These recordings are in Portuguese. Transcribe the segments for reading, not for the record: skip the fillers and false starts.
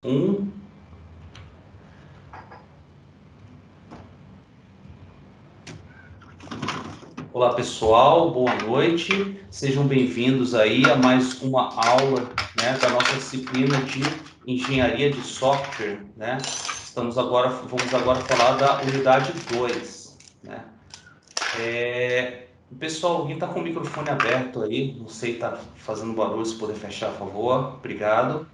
Um. Olá pessoal, boa noite, sejam bem-vindos aí a mais uma aula, né, da nossa disciplina de Engenharia de Software, né? Vamos agora falar da unidade 2, né? Pessoal, alguém está com o microfone aberto aí, não sei, está fazendo barulho, se puder fechar, por favor, obrigado.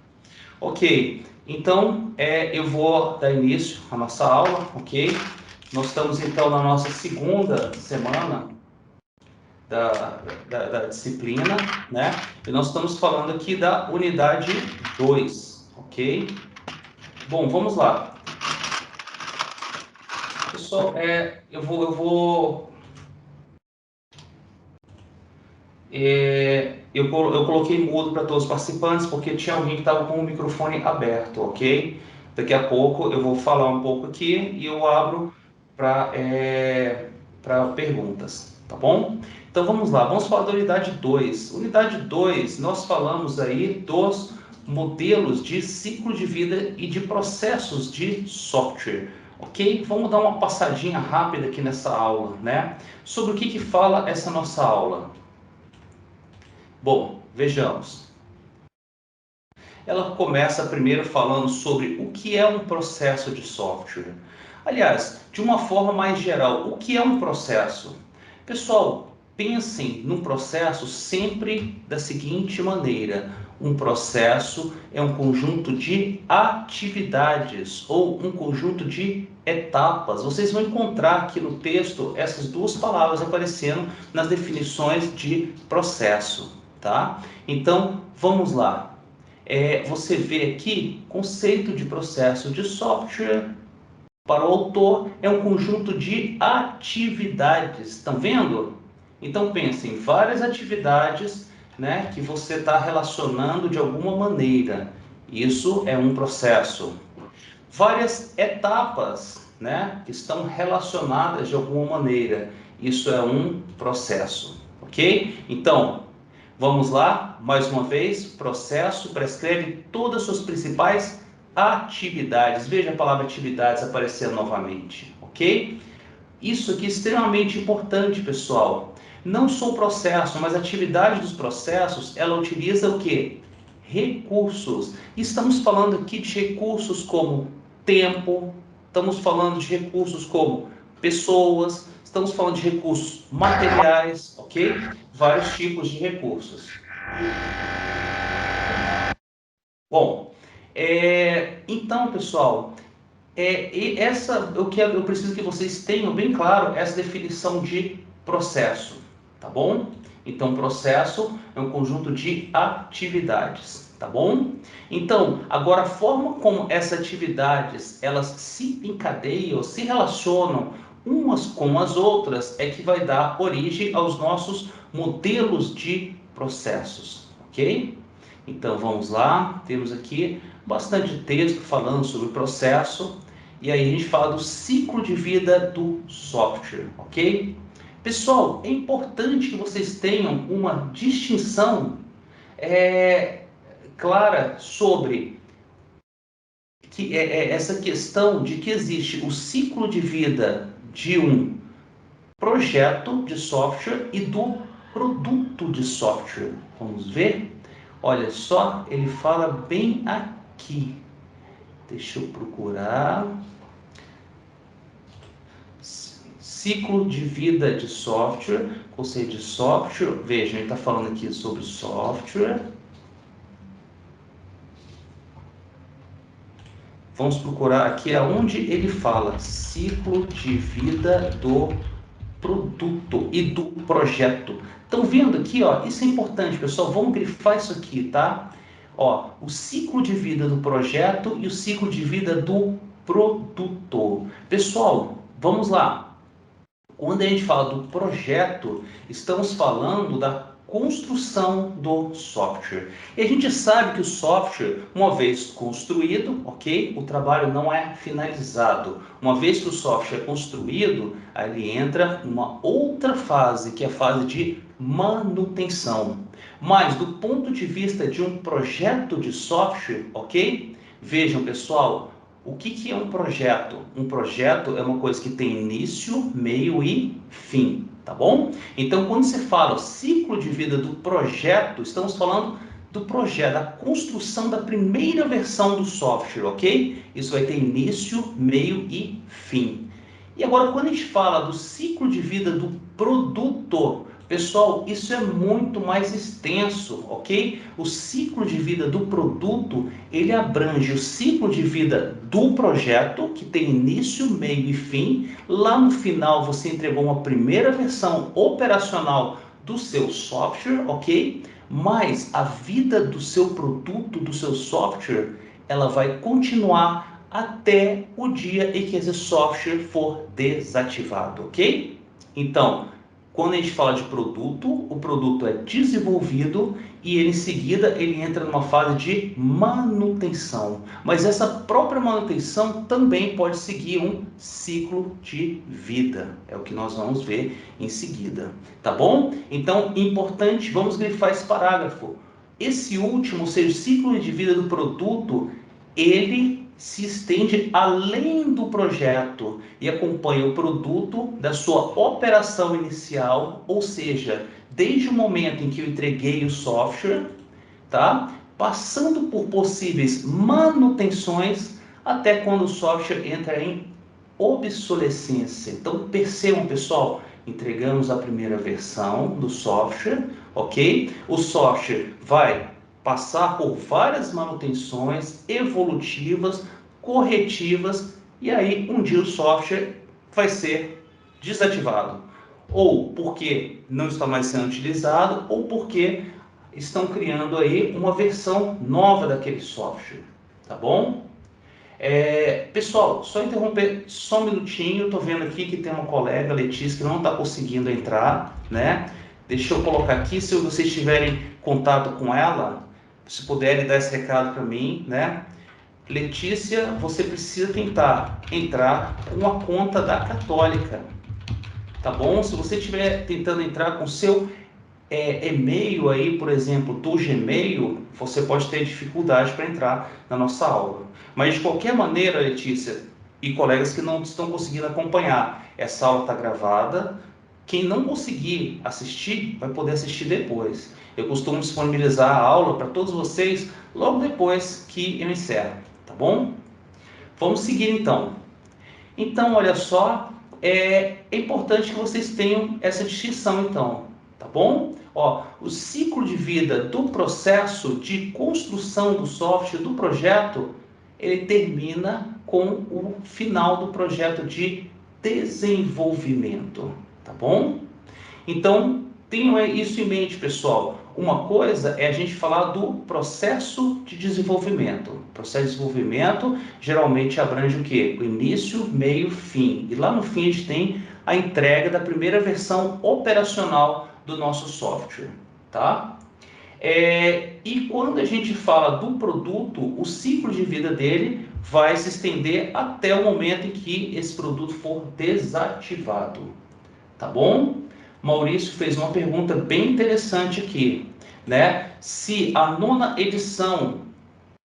Ok, então eu vou dar início à nossa aula, ok? Nós estamos então na nossa segunda semana da disciplina, né? E nós estamos falando aqui da unidade 2, ok? Bom, vamos lá. Pessoal, eu coloquei mudo para todos os participantes porque tinha alguém que estava com o microfone aberto, ok? Daqui a pouco eu vou falar um pouco aqui e eu abro para perguntas, tá bom? Então vamos lá, vamos falar da unidade 2. Unidade 2, nós falamos aí dos modelos de ciclo de vida e de processos de software, ok? Vamos dar uma passadinha rápida aqui nessa aula, né? Sobre o que fala essa nossa aula. Bom, vejamos. Ela começa primeiro falando sobre o que é um processo de software. Aliás, de uma forma mais geral, o que é um processo? Pessoal, pensem no processo sempre da seguinte maneira: um processo é um conjunto de atividades ou um conjunto de etapas. Vocês vão encontrar aqui no texto essas duas palavras aparecendo nas definições de processo, tá? Então, vamos lá. Você vê aqui conceito de processo de software. Para o autor, é um conjunto de atividades. Estão vendo? Então, pense em várias atividades, né, que você está relacionando de alguma maneira. Isso é um processo. Várias etapas, né, que estão relacionadas de alguma maneira. Isso é um processo. Ok? Então, vamos lá, mais uma vez, processo prescreve todas as suas principais atividades. Veja a palavra atividades aparecendo novamente, ok? Isso aqui é extremamente importante, pessoal. Não só o processo, mas a atividade dos processos, ela utiliza o quê? Recursos. Estamos falando aqui de recursos como tempo, estamos falando de recursos como pessoas, estamos falando de recursos materiais, ok? Vários tipos de recursos. Bom, então, pessoal, eu preciso que vocês tenham bem claro essa definição de processo, tá bom? Então, processo é um conjunto de atividades, tá bom? Então, agora a forma como essas atividades elas se encadeiam, se relacionam umas com as outras é que vai dar origem aos nossos modelos de processos, ok? Então vamos lá, temos aqui bastante texto falando sobre o processo, e aí a gente fala do ciclo de vida do software, ok? Pessoal, é importante que vocês tenham uma distinção clara sobre essa questão de que existe o ciclo de vida de um projeto de software e do produto de software. Vamos ver? Olha só, ele fala bem aqui. Deixa eu procurar. Ciclo de vida de software, conceito de software. Veja, ele está falando aqui sobre software. Vamos procurar aqui aonde ele fala ciclo de vida do produto e do projeto. Estão vendo aqui, ó? Isso é importante, pessoal. Vamos grifar isso aqui, tá? Ó, o ciclo de vida do projeto e o ciclo de vida do produto. Pessoal, vamos lá. Quando a gente fala do projeto, estamos falando da construção do software. E a gente sabe que o software, uma vez construído, ok? O trabalho não é finalizado. Uma vez que o software é construído, aí ele entra numa outra fase, que é a fase de manutenção. Mas do ponto de vista de um projeto de software, ok? Vejam, pessoal, o que é um projeto? Um projeto é uma coisa que tem início, meio e fim, tá bom? Então, quando se fala o ciclo de vida do projeto, estamos falando do projeto, da construção da primeira versão do software, ok? Isso vai ter início, meio e fim. E agora, quando a gente fala do ciclo de vida do produto, pessoal, isso é muito mais extenso, ok? O ciclo de vida do produto, ele abrange o ciclo de vida do projeto, que tem início, meio e fim. Lá no final, você entregou uma primeira versão operacional do seu software, ok? Mas a vida do seu produto, do seu software, ela vai continuar até o dia em que esse software for desativado, ok? Então, quando a gente fala de produto, o produto é desenvolvido e ele, em seguida ele entra numa fase de manutenção. Mas essa própria manutenção também pode seguir um ciclo de vida. É o que nós vamos ver em seguida, tá bom? Então, importante, vamos grifar esse parágrafo. Esse último, ou seja, o ciclo de vida do produto, ele se estende além do projeto e acompanha o produto da sua operação inicial, ou seja, desde o momento em que eu entreguei o software, tá? Passando por possíveis manutenções até quando o software entra em obsolescência. Então, percebam, pessoal, entregamos a primeira versão do software, ok? O software vai passar por várias manutenções evolutivas, corretivas, e aí um dia o software vai ser desativado. Ou porque não está mais sendo utilizado, ou porque estão criando aí uma versão nova daquele software, tá bom? Pessoal, só interromper só um minutinho, estou vendo aqui que tem uma colega, Letícia, que não está conseguindo entrar, né? Deixa eu colocar aqui, se vocês tiverem contato com ela, se puderem dar esse recado para mim, né? Letícia, você precisa tentar entrar com a conta da Católica, tá bom? Se você estiver tentando entrar com seu e-mail aí, por exemplo, do Gmail, você pode ter dificuldade para entrar na nossa aula. Mas de qualquer maneira, Letícia e colegas que não estão conseguindo acompanhar, essa aula está gravada. Quem não conseguir assistir, vai poder assistir depois. Eu costumo disponibilizar a aula para todos vocês logo depois que eu encerro, tá bom? Vamos seguir então. Então, olha só, é importante que vocês tenham essa distinção então, tá bom? Ó, o ciclo de vida do processo de construção do software, do projeto, ele termina com o final do projeto de desenvolvimento, tá bom? Então, tenham isso em mente, pessoal. Uma coisa é a gente falar do processo de desenvolvimento. O processo de desenvolvimento geralmente abrange o quê? O início, meio, fim. E lá no fim a gente tem a entrega da primeira versão operacional do nosso software, tá? E quando a gente fala do produto, o ciclo de vida dele vai se estender até o momento em que esse produto for desativado, tá bom? Maurício fez uma pergunta bem interessante aqui, né? Se a nona edição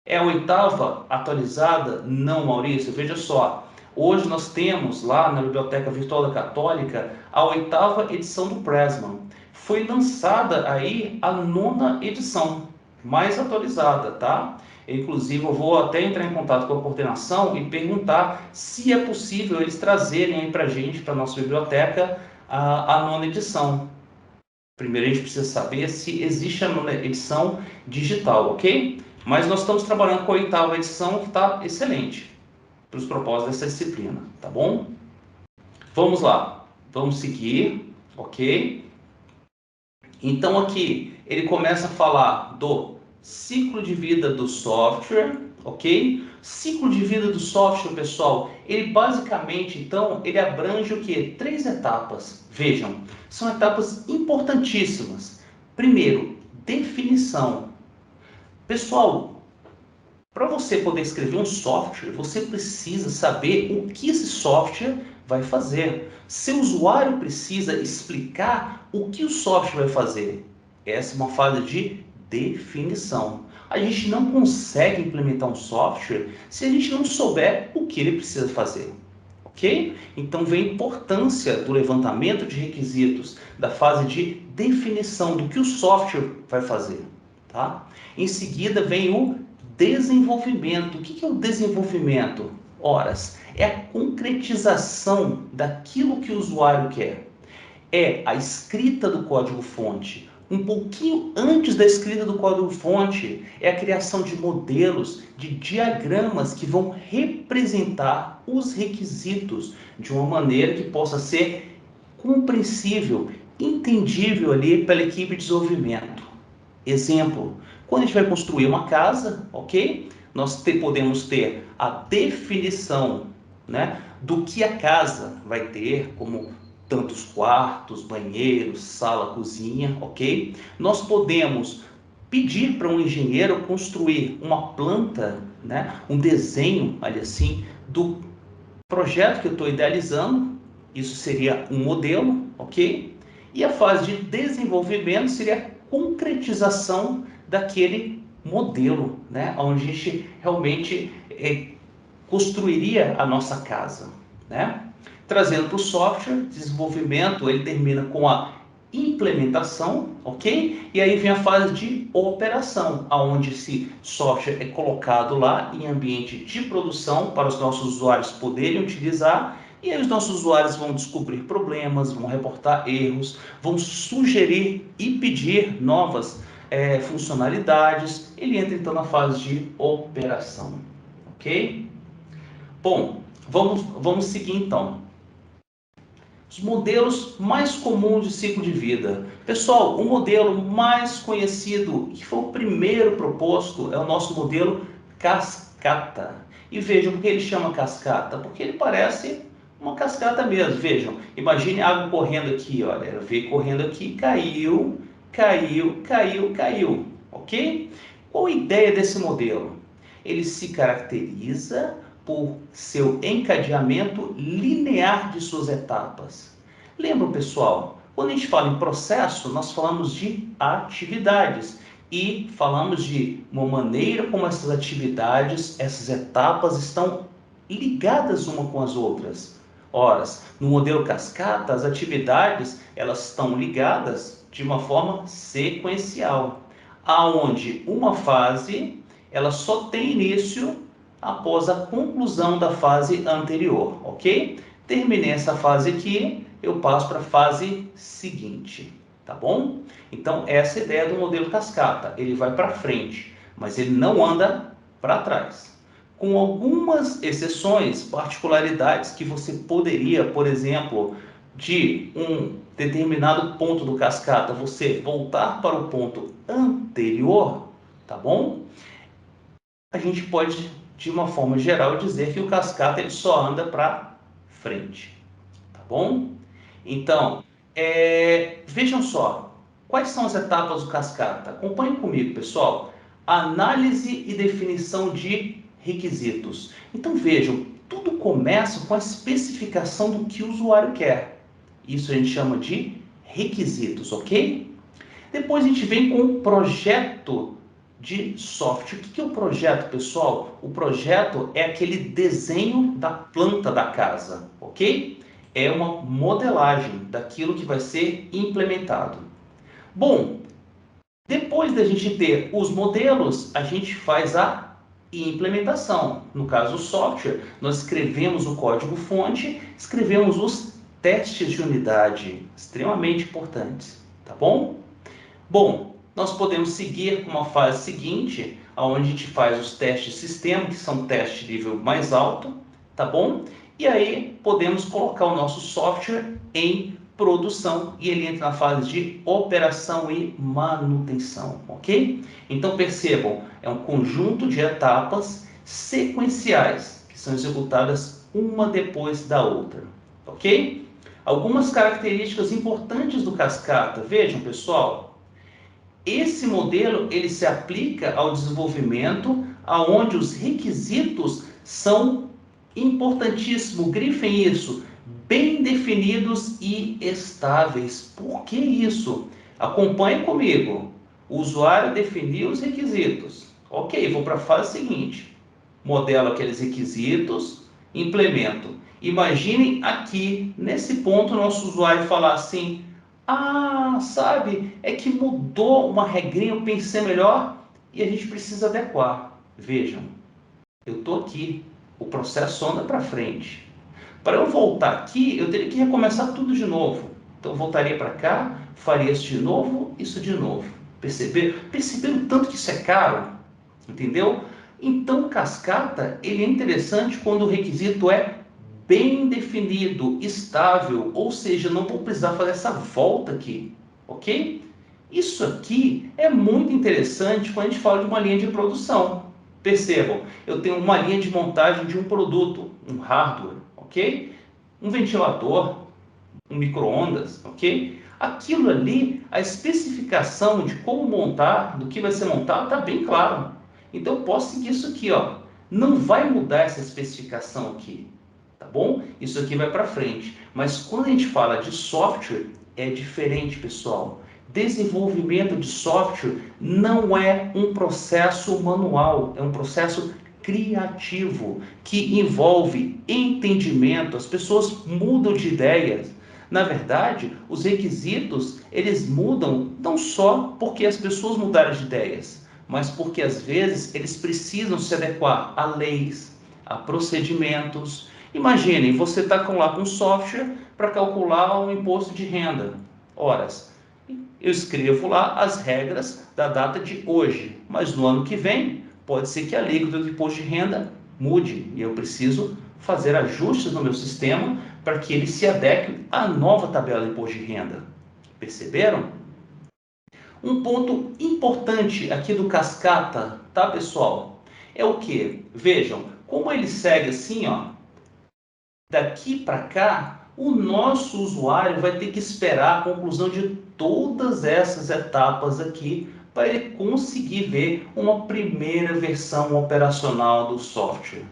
é a oitava atualizada? Não, Maurício, veja só. Hoje nós temos lá na Biblioteca Virtual da Católica a oitava edição do Pressman. Foi lançada aí a nona edição, mais atualizada, tá? Inclusive, eu vou até entrar em contato com a coordenação e perguntar se é possível eles trazerem aí para a gente, para a nossa biblioteca, a nona edição. Primeiro a gente precisa saber se existe a nona edição digital, ok? Mas nós estamos trabalhando com a oitava edição, que está excelente para os propósitos dessa disciplina, tá bom? Vamos lá, vamos seguir, ok? Então aqui ele começa a falar do ciclo de vida do software, ok? Ciclo de vida do software, pessoal, ele basicamente, então, ele abrange o quê? 3 etapas. Vejam, são etapas importantíssimas. Primeiro, definição. Pessoal, para você poder escrever um software, você precisa saber o que esse software vai fazer. Seu usuário precisa explicar o que o software vai fazer. Essa é uma fase de definição. A gente não consegue implementar um software se a gente não souber o que ele precisa fazer. Ok? Então vem a importância do levantamento de requisitos, da fase de definição do que o software vai fazer. Tá? Em seguida vem o desenvolvimento. O que é o desenvolvimento? Horas, é a concretização daquilo que o usuário quer. É a escrita do código-fonte. Um pouquinho antes da escrita do código-fonte é a criação de modelos, de diagramas que vão representar os requisitos de uma maneira que possa ser compreensível, entendível ali pela equipe de desenvolvimento. Exemplo, quando a gente vai construir uma casa, ok? Nós podemos ter a definição, né, do que a casa vai ter, como tantos quartos, banheiros, sala, cozinha, ok? Nós podemos pedir para um engenheiro construir uma planta, né, um desenho, ali assim, do projeto que eu estou idealizando. Isso seria um modelo, ok? E a fase de desenvolvimento seria a concretização daquele modelo, né, onde a gente realmente construiria a nossa casa, né? Trazendo para o software, desenvolvimento, ele termina com a implementação, ok? E aí vem a fase de operação, aonde esse software é colocado lá em ambiente de produção para os nossos usuários poderem utilizar, e aí os nossos usuários vão descobrir problemas, vão reportar erros, vão sugerir e pedir novas funcionalidades. Ele entra então na fase de operação, ok? Bom, vamos seguir então. Os modelos mais comuns de ciclo de vida. Pessoal, o modelo mais conhecido, que foi o primeiro proposto, é o nosso modelo cascata. E vejam por que ele chama cascata, porque ele parece uma cascata mesmo. Vejam, imagine água correndo aqui, olha, ela veio correndo aqui, caiu, caiu, caiu, caiu, ok? Qual a ideia desse modelo? Ele se caracteriza por seu encadeamento linear de suas etapas. Lembra, pessoal, quando a gente fala em processo, nós falamos de atividades e falamos de uma maneira como essas atividades, essas etapas estão ligadas uma com as outras. Ora, no modelo cascata, as atividades elas estão ligadas de uma forma sequencial, aonde uma fase ela só tem início após a conclusão da fase anterior, ok? Terminei essa fase aqui, eu passo para a fase seguinte, tá bom? Então, essa é a ideia do modelo cascata. Ele vai para frente, mas ele não anda para trás. Com algumas exceções, particularidades que você poderia, por exemplo, de um determinado ponto do cascata, você voltar para o ponto anterior, tá bom? A gente pode, de uma forma geral, dizer que o cascata ele só anda para frente, tá bom? Então, vejam só, quais são as etapas do cascata? Acompanhem comigo, pessoal. Análise e definição de requisitos. Então, vejam, tudo começa com a especificação do que o usuário quer. Isso a gente chama de requisitos, ok? Depois a gente vem com o projeto de software. O que é o projeto, pessoal? O projeto é aquele desenho da planta da casa, ok? É uma modelagem daquilo que vai ser implementado. Bom, depois da gente ter os modelos, a gente faz a implementação. No caso, o software, nós escrevemos o código-fonte, escrevemos os testes de unidade, extremamente importantes, tá bom? Bom, nós podemos seguir com uma fase seguinte, onde a gente faz os testes de sistema, que são testes de nível mais alto, tá bom? E aí podemos colocar o nosso software em produção e ele entra na fase de operação e manutenção, ok? Então percebam, é um conjunto de etapas sequenciais que são executadas uma depois da outra, ok? Algumas características importantes do cascata, vejam pessoal, esse modelo ele se aplica ao desenvolvimento aonde os requisitos são importantíssimos, grifem isso, bem definidos e estáveis. Por que isso? Acompanhe comigo. O usuário definiu os requisitos. Ok, vou para a fase seguinte. Modelo aqueles requisitos, implemento. Imaginem aqui, nesse ponto, o nosso usuário falar assim: ah, sabe, é que mudou uma regrinha, eu pensei melhor e a gente precisa adequar. Vejam, eu estou aqui, o processo anda para frente. Para eu voltar aqui, eu teria que recomeçar tudo de novo. Então, eu voltaria para cá, faria isso de novo, isso de novo. Perceberam o tanto que isso é caro? Entendeu? Então, o cascata, ele é interessante quando o requisito é bem definido, estável, ou seja, não vou precisar fazer essa volta aqui, ok? Isso aqui é muito interessante quando a gente fala de uma linha de produção. Percebam, eu tenho uma linha de montagem de um produto, um hardware, ok? Um ventilador, um micro-ondas, ok? Aquilo ali, a especificação de como montar, do que vai ser montado, está bem claro. Então, eu posso seguir isso aqui, ó. Não vai mudar essa especificação aqui, tá bom? Isso aqui vai para frente. Mas quando a gente fala de software, é diferente, pessoal. Desenvolvimento de software não é um processo manual, é um processo criativo que envolve entendimento. As pessoas mudam de ideias. Na verdade, os requisitos, eles mudam não só porque as pessoas mudaram de ideias, mas porque às vezes eles precisam se adequar a leis, a procedimentos. Imaginem, você está lá com um software para calcular o imposto de renda. Horas. Eu escrevo lá as regras da data de hoje, mas no ano que vem pode ser que a alíquota do imposto de renda mude e eu preciso fazer ajustes no meu sistema para que ele se adeque à nova tabela de imposto de renda. Perceberam? Um ponto importante aqui do cascata, tá, pessoal? É o que? Vejam, como ele segue assim, ó, daqui para cá, o nosso usuário vai ter que esperar a conclusão de todas essas etapas aqui para ele conseguir ver uma primeira versão operacional do software.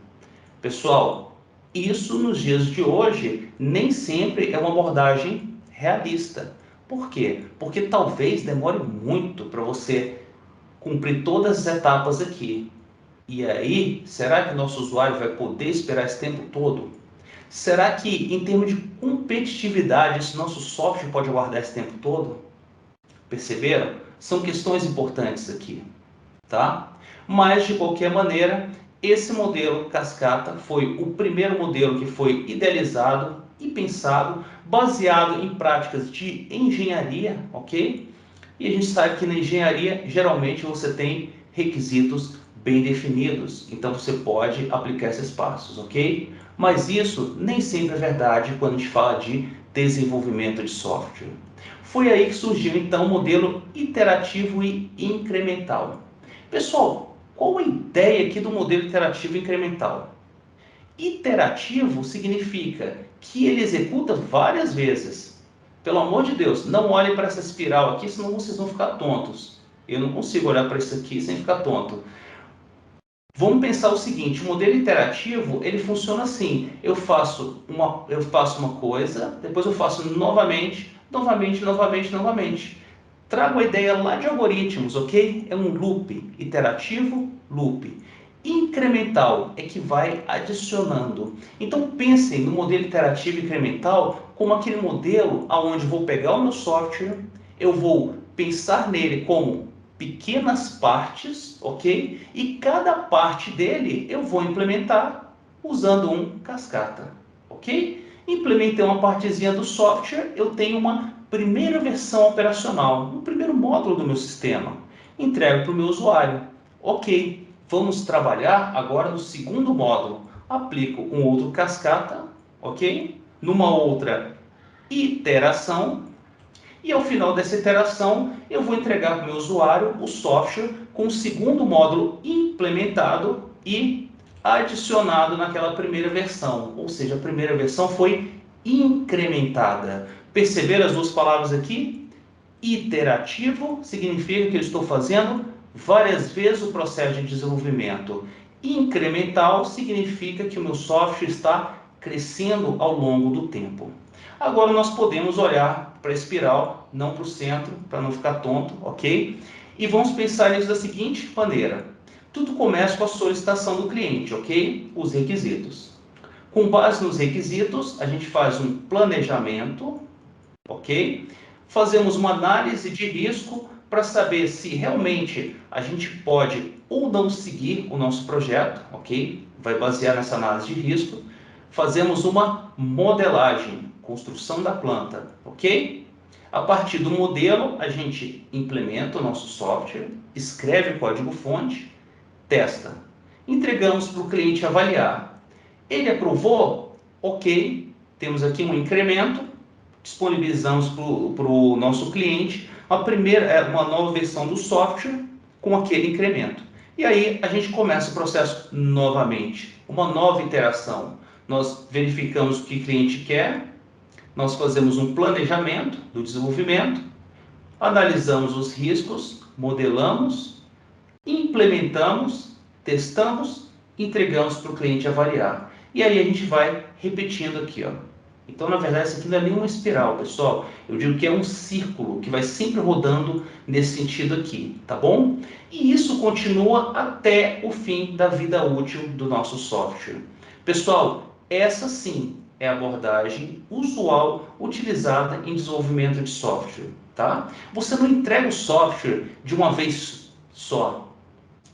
Pessoal, isso nos dias de hoje nem sempre é uma abordagem realista. Por quê? Porque talvez demore muito para você cumprir todas as etapas aqui. E aí, será que o nosso usuário vai poder esperar esse tempo todo? Será que, em termos de competitividade, esse nosso software pode aguardar esse tempo todo? Perceberam? São questões importantes aqui, tá? Mas, de qualquer maneira, esse modelo cascata foi o primeiro modelo que foi idealizado e pensado, baseado em práticas de engenharia, ok? E a gente sabe que na engenharia, geralmente, você tem requisitos bem definidos, então você pode aplicar esses passos, ok? Mas isso nem sempre é verdade quando a gente fala de desenvolvimento de software. Foi aí que surgiu então o modelo iterativo e incremental. Pessoal, qual a ideia aqui do modelo iterativo e incremental? Iterativo significa que ele executa várias vezes. Pelo amor de Deus, não olhem para essa espiral aqui, senão vocês vão ficar tontos. Eu não consigo olhar para isso aqui sem ficar tonto. Vamos pensar o seguinte, o modelo iterativo, ele funciona assim, eu faço uma coisa, depois eu faço novamente, novamente. Trago a ideia lá de algoritmos, ok? É um loop, iterativo, loop. Incremental é que vai adicionando. Então pensem no modelo iterativo incremental como aquele modelo onde vou pegar o meu software, eu vou pensar nele como pequenas partes, ok? E cada parte dele eu vou implementar usando um cascata, ok? Implementei uma partezinha do software, eu tenho uma primeira versão operacional, um primeiro módulo do meu sistema. Entrego para o meu usuário. Ok, vamos trabalhar agora no segundo módulo. Aplico um outro cascata, ok? Numa outra iteração, e ao final dessa iteração, eu vou entregar para o meu usuário o software com o segundo módulo implementado e adicionado naquela primeira versão. Ou seja, a primeira versão foi incrementada. Perceberam as duas palavras aqui? Iterativo significa que eu estou fazendo várias vezes o processo de desenvolvimento. Incremental significa que o meu software está crescendo ao longo do tempo. Agora nós podemos olhar para a espiral, não para o centro, para não ficar tonto, ok? E vamos pensar nisso da seguinte maneira. Tudo começa com a solicitação do cliente, ok? Os requisitos. Com base nos requisitos, a gente faz um planejamento, ok? Fazemos uma análise de risco para saber se realmente a gente pode ou não seguir o nosso projeto, ok? Vai basear nessa análise de risco. Fazemos uma modelagem, construção da planta, ok? A partir do modelo, a gente implementa o nosso software, escreve o código-fonte, testa. Entregamos para o cliente avaliar. Ele aprovou? Ok. Temos aqui um incremento. Disponibilizamos para o nosso cliente uma nova versão do software com aquele incremento. E aí a gente começa o processo novamente. Uma nova iteração. Nós verificamos o que o cliente quer. Nós fazemos um planejamento do desenvolvimento. Analisamos os riscos. Modelamos. Implementamos, testamos, entregamos para o cliente avaliar. E aí a gente vai repetindo aqui, ó. Então, na verdade, isso aqui não é nenhuma espiral, pessoal. Eu digo que é um círculo que vai sempre rodando nesse sentido aqui, tá bom? E isso continua até o fim da vida útil do nosso software. Pessoal, essa sim é a abordagem usual utilizada em desenvolvimento de software, tá? Você não entrega o software de uma vez só.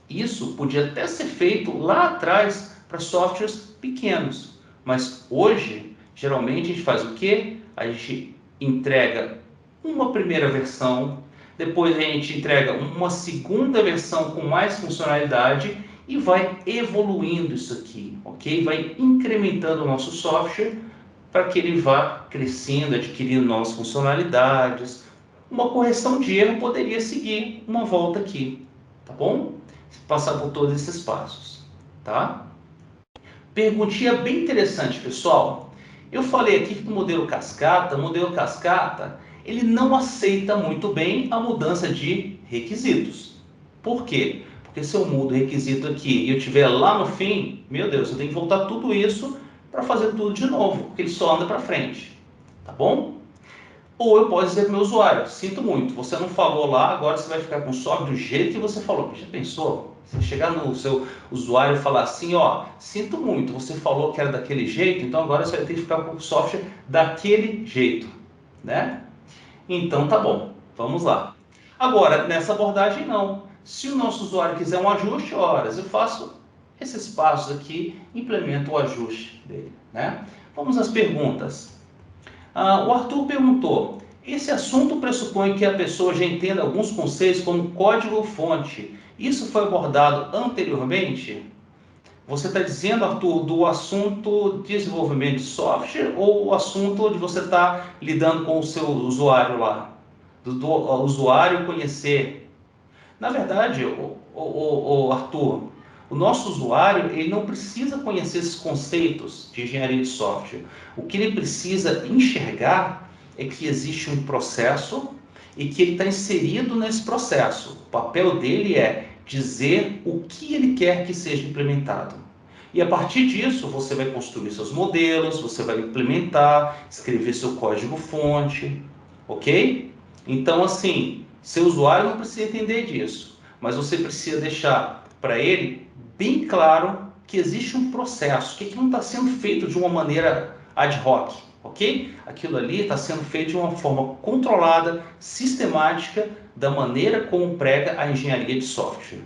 Isso podia até ser feito lá atrás para softwares pequenos, mas hoje, geralmente, a gente faz o quê? A gente entrega uma primeira versão, depois a gente entrega uma segunda versão com mais funcionalidade e vai evoluindo isso aqui, ok? Vai incrementando o nosso software para que ele vá crescendo, adquirindo novas funcionalidades. Uma correção de erro poderia seguir uma volta aqui, tá bom? Passar por todos esses passos, tá? Perguntinha bem interessante, pessoal. Eu falei aqui que o modelo cascata, ele não aceita muito bem a mudança de requisitos. Por quê? Porque se eu mudo o requisito aqui e eu tiver lá no fim, meu Deus, eu tenho que voltar tudo isso para fazer tudo de novo, porque ele só anda para frente, tá bom? Ou eu posso dizer para o meu usuário, sinto muito, você não falou lá, agora você vai ficar com o software do jeito que você falou. Já pensou? Você chegar no seu usuário e falar assim, ó, sinto muito, você falou que era daquele jeito, então agora você vai ter que ficar com o software daquele jeito, né? Então tá bom, vamos lá. Agora, nessa abordagem não. Se o nosso usuário quiser um ajuste, horas, eu faço esses passos aqui, implemento o ajuste dele, né? Vamos às perguntas. O Arthur perguntou, esse assunto pressupõe que a pessoa já entenda alguns conceitos como código-fonte. Isso foi abordado anteriormente? Você está dizendo, Arthur, do assunto desenvolvimento de software ou o assunto de você estar lidando com o seu usuário lá? Do usuário conhecer. Na verdade, Arthur, o nosso usuário ele não precisa conhecer esses conceitos de engenharia de software. O que ele precisa enxergar é que existe um processo e que ele está inserido nesse processo. O papel dele é dizer o que ele quer que seja implementado. E a partir disso, você vai construir seus modelos, você vai implementar, escrever seu código-fonte, ok? Então, assim, seu usuário não precisa entender disso, mas você precisa deixar para ele bem claro que existe um processo, que aquilo não está sendo feito de uma maneira ad hoc, ok? Aquilo ali está sendo feito de uma forma controlada, sistemática, da maneira como prega a engenharia de software.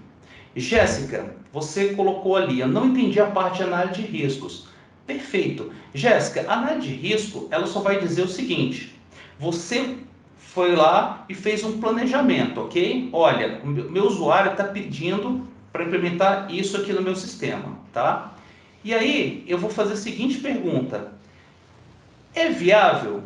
Jéssica, você colocou ali, eu não entendi a parte de análise de riscos. Perfeito. Jéssica, a análise de risco, ela só vai dizer o seguinte, você foi lá e fez um planejamento, ok? Olha, o meu usuário está pedindo para implementar isso aqui no meu sistema, tá? E aí, eu vou fazer a seguinte pergunta. É viável?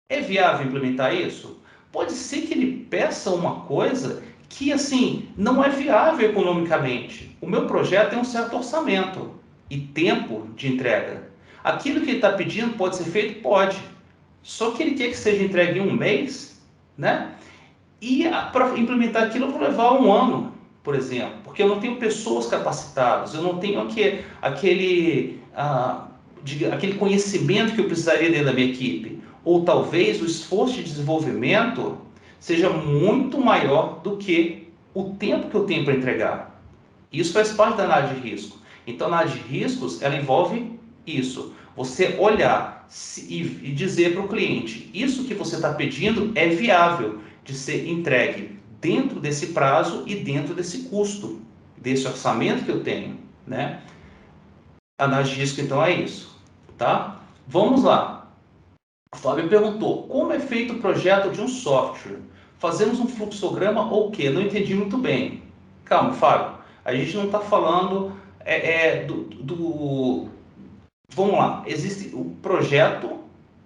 É viável implementar isso? Pode ser que ele peça uma coisa que, assim, não é viável economicamente. O meu projeto tem um certo orçamento e tempo de entrega. Aquilo que ele está pedindo pode ser feito? Pode. Só que ele quer que seja entregue em um mês, né? E para implementar aquilo, eu vou levar um ano, por exemplo, porque eu não tenho pessoas capacitadas, eu não tenho aquele conhecimento que eu precisaria dentro da minha equipe. Ou talvez o esforço de desenvolvimento seja muito maior do que o tempo que eu tenho para entregar. Isso faz parte da análise de risco. Então, a análise de riscos, ela envolve isso. Você olhar e dizer para o cliente, isso que você está pedindo é viável de ser entregue dentro desse prazo e dentro desse custo, desse orçamento que eu tenho, né? A análise de risco, então, é isso, tá? Vamos lá. O Fábio perguntou, como é feito o projeto de um software? Fazemos um fluxograma ou o quê? Não entendi muito bem. Calma, Fábio. A gente não está falando Vamos lá. Existe o projeto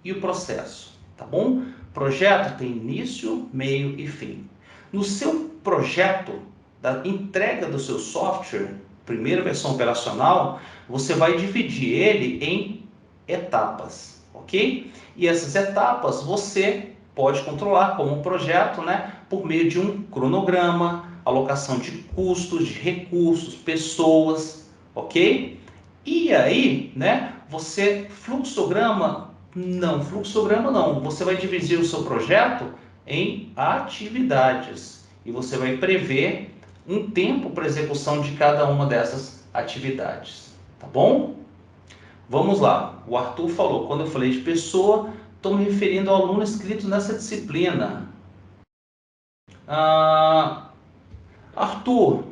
e o processo, tá bom? Projeto tem início, meio e fim. No seu projeto, da entrega do seu software, primeira versão operacional, você vai dividir ele em etapas, ok? E essas etapas você pode controlar como um projeto, né? Por meio de um cronograma, alocação de custos, de recursos, pessoas, ok? E aí, né? Você fluxograma não. Você vai dividir o seu projeto em atividades e você vai prever um tempo para execução de cada uma dessas atividades, tá bom? Vamos lá. O Arthur falou, quando eu falei de pessoa, estou me referindo ao aluno inscrito nessa disciplina. Arthur,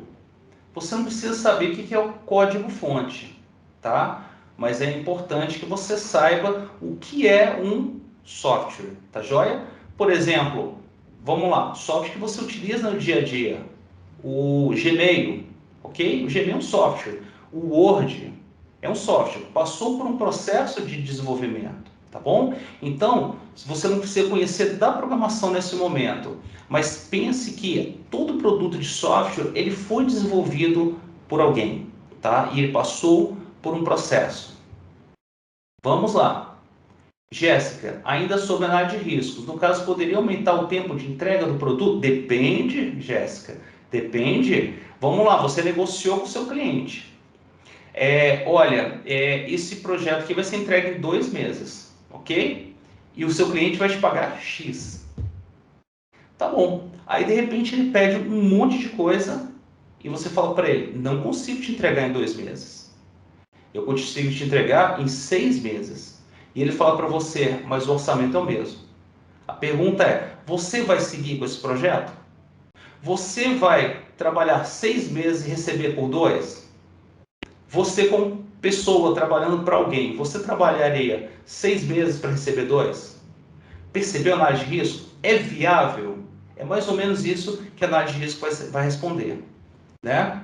você não precisa saber o que é o código-fonte, tá? Mas é importante que você saiba o que é um software, tá joia? Por exemplo, vamos lá, software que você utiliza no dia a dia, o Gmail, ok? O Gmail é um software, o Word é um software, passou por um processo de desenvolvimento, tá bom? Então, você não precisa conhecer da programação nesse momento, mas pense que todo produto de software ele foi desenvolvido por alguém, tá? E ele passou por um processo. Vamos lá. Jéssica, ainda sobre análise de riscos, no caso, poderia aumentar o tempo de entrega do produto? Depende, Jéssica, depende. Vamos lá, você negociou com o seu cliente. Olha, esse projeto aqui vai ser entregue em 2 meses, ok? E o seu cliente vai te pagar X. Tá bom. Aí, de repente, ele pede um monte de coisa e você fala para ele, não consigo te entregar em 2 meses. Eu consigo te entregar em 6 meses. E ele fala para você, mas o orçamento é o mesmo. A pergunta é, você vai seguir com esse projeto? Você vai trabalhar 6 meses e receber por 2? Você, como pessoa trabalhando para alguém, você trabalharia 6 meses para receber 2? Percebeu a análise de risco? É viável? É mais ou menos isso que a análise de risco vai responder, né?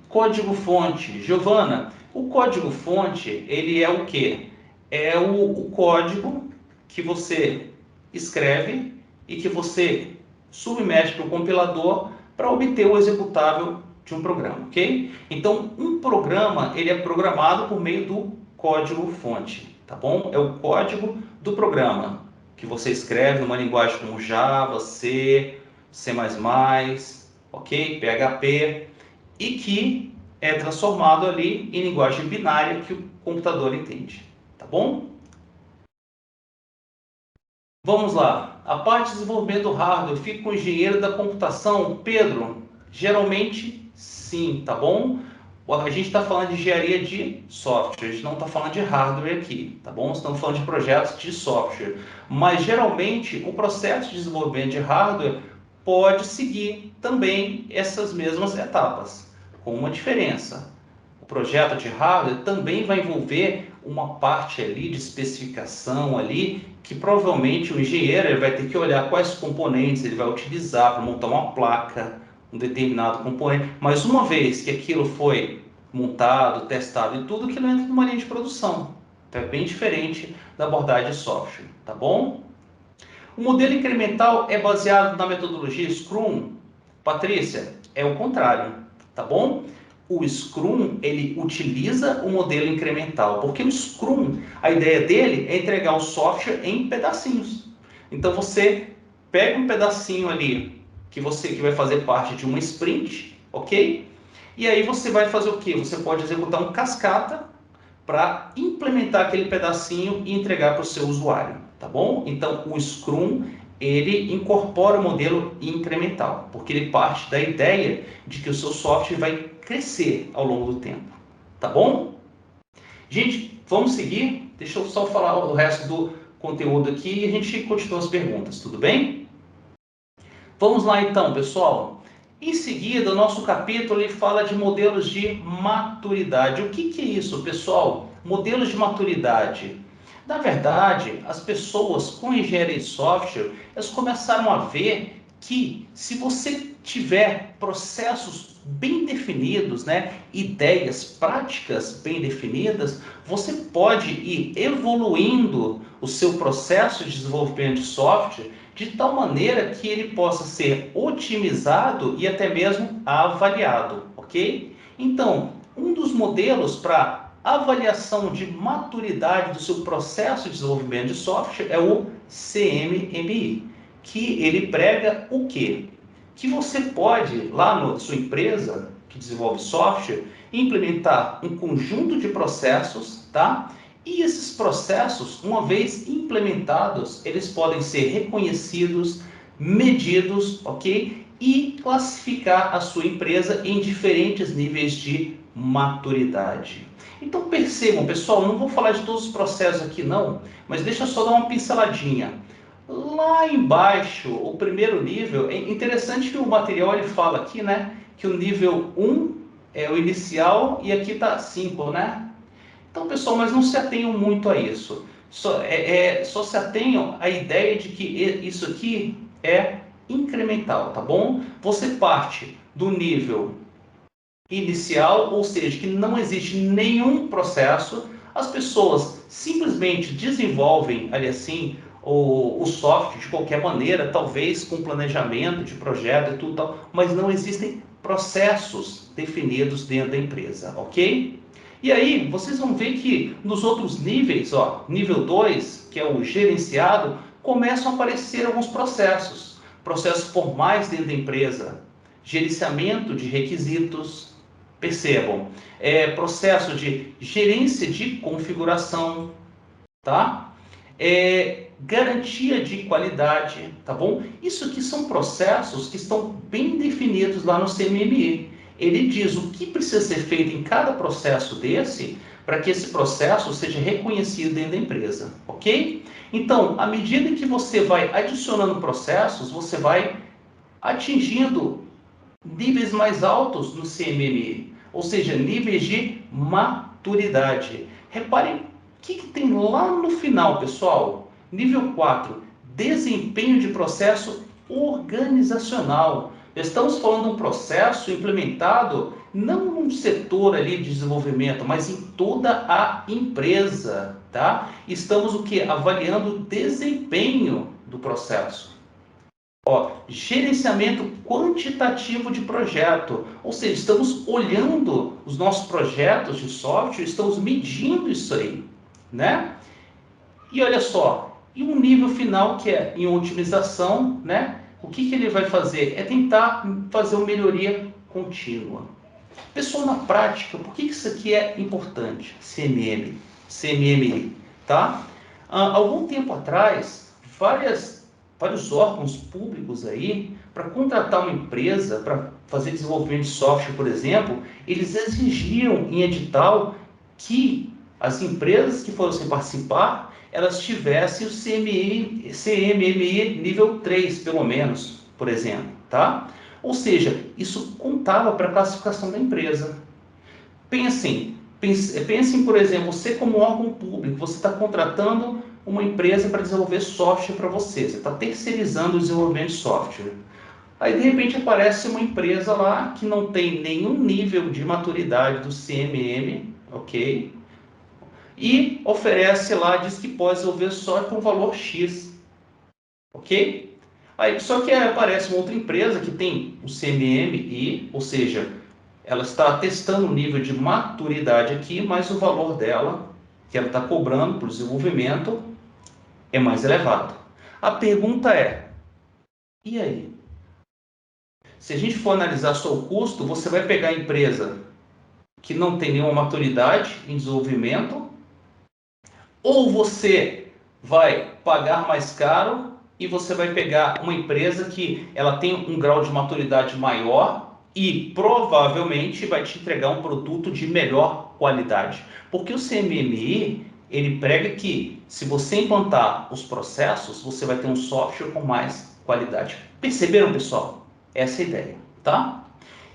Código-fonte. Giovana, o código-fonte, ele é o quê? É o código que você escreve e que você submete para o compilador para obter o executável de um programa, ok? Então, um programa, ele é programado por meio do código-fonte, tá bom? É o código do programa que você escreve numa linguagem como Java, C, C++, ok? PHP, e que é transformado ali em linguagem binária que o computador entende, tá bom? Vamos lá. A parte de desenvolvimento do hardware, eu fico com o engenheiro da computação. Pedro, geralmente sim, tá bom? A gente está falando de engenharia de software, a gente não está falando de hardware aqui, tá bom? Estamos falando de projetos de software. Mas geralmente o processo de desenvolvimento de hardware pode seguir também essas mesmas etapas, com uma diferença. O projeto de hardware também vai envolver uma parte ali de especificação ali, que provavelmente o engenheiro ele vai ter que olhar quais componentes ele vai utilizar para montar uma placa, um determinado componente. Mas uma vez que aquilo foi montado, testado e tudo, aquilo entra numa linha de produção. Então é bem diferente da abordagem de software, tá bom? O modelo incremental é baseado na metodologia Scrum? Patrícia, é o contrário, tá bom? O Scrum, ele utiliza o modelo incremental, porque o Scrum, a ideia dele é entregar o software em pedacinhos. Então você pega um pedacinho ali que vai fazer parte de uma sprint, ok? E aí você vai fazer o quê? Você pode executar um cascata para implementar aquele pedacinho e entregar para o seu usuário, tá bom? Então o Scrum ele incorpora o modelo incremental, porque ele parte da ideia de que o seu software vai crescer ao longo do tempo. Tá bom? Gente, vamos seguir? Deixa eu só falar o resto do conteúdo aqui e a gente continua as perguntas, tudo bem? Vamos lá então, pessoal. Em seguida, o nosso capítulo ele fala de modelos de maturidade. O que é isso, pessoal? Modelos de maturidade. Na verdade, as pessoas com engenharia de software, elas começaram a ver que se você tiver processos bem definidos, né, ideias práticas bem definidas, você pode ir evoluindo o seu processo de desenvolvimento de software de tal maneira que ele possa ser otimizado e até mesmo avaliado, ok? Então, um dos modelos para avaliação de maturidade do seu processo de desenvolvimento de software é o CMMI, que ele prega o quê? Que você pode, lá na sua empresa que desenvolve software, implementar um conjunto de processos, tá? E esses processos, uma vez implementados, eles podem ser reconhecidos, medidos, ok? E classificar a sua empresa em diferentes níveis de maturidade. Então percebam, pessoal, não vou falar de todos os processos aqui não, mas deixa eu só dar uma pinceladinha. Lá embaixo, o primeiro nível, é interessante que o material ele fala aqui, né, que o nível 1 é o inicial e aqui está 5, né? Então, pessoal, mas não se atenham muito a isso. Só se atenham à ideia de que isso aqui é incremental, tá bom? Você parte do nível inicial, ou seja, que não existe nenhum processo, as pessoas simplesmente desenvolvem ali assim o software de qualquer maneira, talvez com planejamento de projeto e tudo tal, mas não existem processos definidos dentro da empresa, ok? E aí, vocês vão ver que nos outros níveis, ó, nível 2, que é o gerenciado, começam a aparecer alguns processos. Processos formais dentro da empresa, gerenciamento de requisitos, percebam, processo de gerência de configuração, tá? Garantia de qualidade, tá bom? Isso aqui são processos que estão bem definidos lá no CMMI. Ele diz o que precisa ser feito em cada processo desse para que esse processo seja reconhecido dentro da empresa, ok? Então, à medida que você vai adicionando processos, você vai atingindo níveis mais altos no CMMI, ou seja, níveis de maturidade. Reparem o que tem lá no final, pessoal. Nível 4, desempenho de processo organizacional. Estamos falando de um processo implementado não num setor ali de desenvolvimento, mas em toda a empresa, tá? Estamos o que? Avaliando o desempenho do processo. Ó, gerenciamento quantitativo de projeto, ou seja, estamos olhando os nossos projetos de software, estamos medindo isso aí, né? E olha só, e um nível final que é em otimização, né? O que ele vai fazer? É tentar fazer uma melhoria contínua. Pessoal, na prática, por que isso aqui é importante? CMMI, tá? Algum tempo atrás, vários órgãos públicos aí, para contratar uma empresa para fazer desenvolvimento de software, por exemplo, eles exigiam em edital que as empresas que fossem participar, elas tivessem o CMMI nível 3, pelo menos, por exemplo, tá? Ou seja, isso contava para a classificação da empresa. Pensem, por exemplo, você como órgão público, você está contratando uma empresa para desenvolver software para você está terceirizando o desenvolvimento de software. Aí, de repente, aparece uma empresa lá que não tem nenhum nível de maturidade do CMM, ok? E oferece lá, diz que pode desenvolver software com valor X, ok? Aí, só que aparece uma outra empresa que tem o CMMI, ou seja, ela está testando o nível de maturidade aqui, mas o valor dela, que ela está cobrando para o desenvolvimento, é mais elevado. A pergunta é, e aí? Se a gente for analisar só o custo, você vai pegar a empresa que não tem nenhuma maturidade em desenvolvimento, ou você vai pagar mais caro e você vai pegar uma empresa que ela tem um grau de maturidade maior e provavelmente vai te entregar um produto de melhor qualidade. Porque o CMMI, ele prega que se você implantar os processos, você vai ter um software com mais qualidade. Perceberam, pessoal? Essa é a ideia, tá?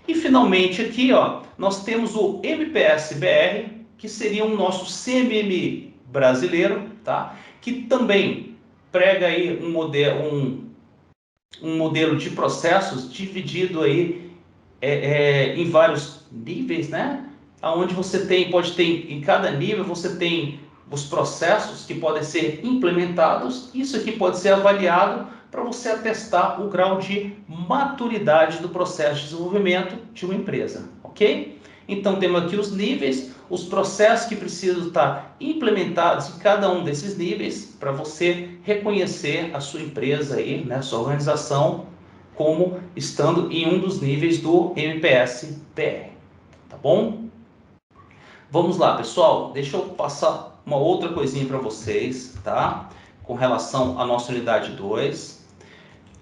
E finalmente aqui, ó, nós temos o MPS-BR, que seria o nosso CMMI brasileiro, tá? Que também prega aí um modelo de processos dividido aí em vários níveis, né? Onde você pode ter, em cada nível você tem os processos que podem ser implementados. Isso aqui pode ser avaliado para você atestar o grau de maturidade do processo de desenvolvimento de uma empresa, ok? Então temos aqui os níveis, os processos que precisam estar implementados em cada um desses níveis para você reconhecer a sua empresa aí, né, sua organização, como estando em um dos níveis do MPS-BR, tá bom? Vamos lá, pessoal, deixa eu passar uma outra coisinha para vocês, tá? Com relação à nossa unidade 2.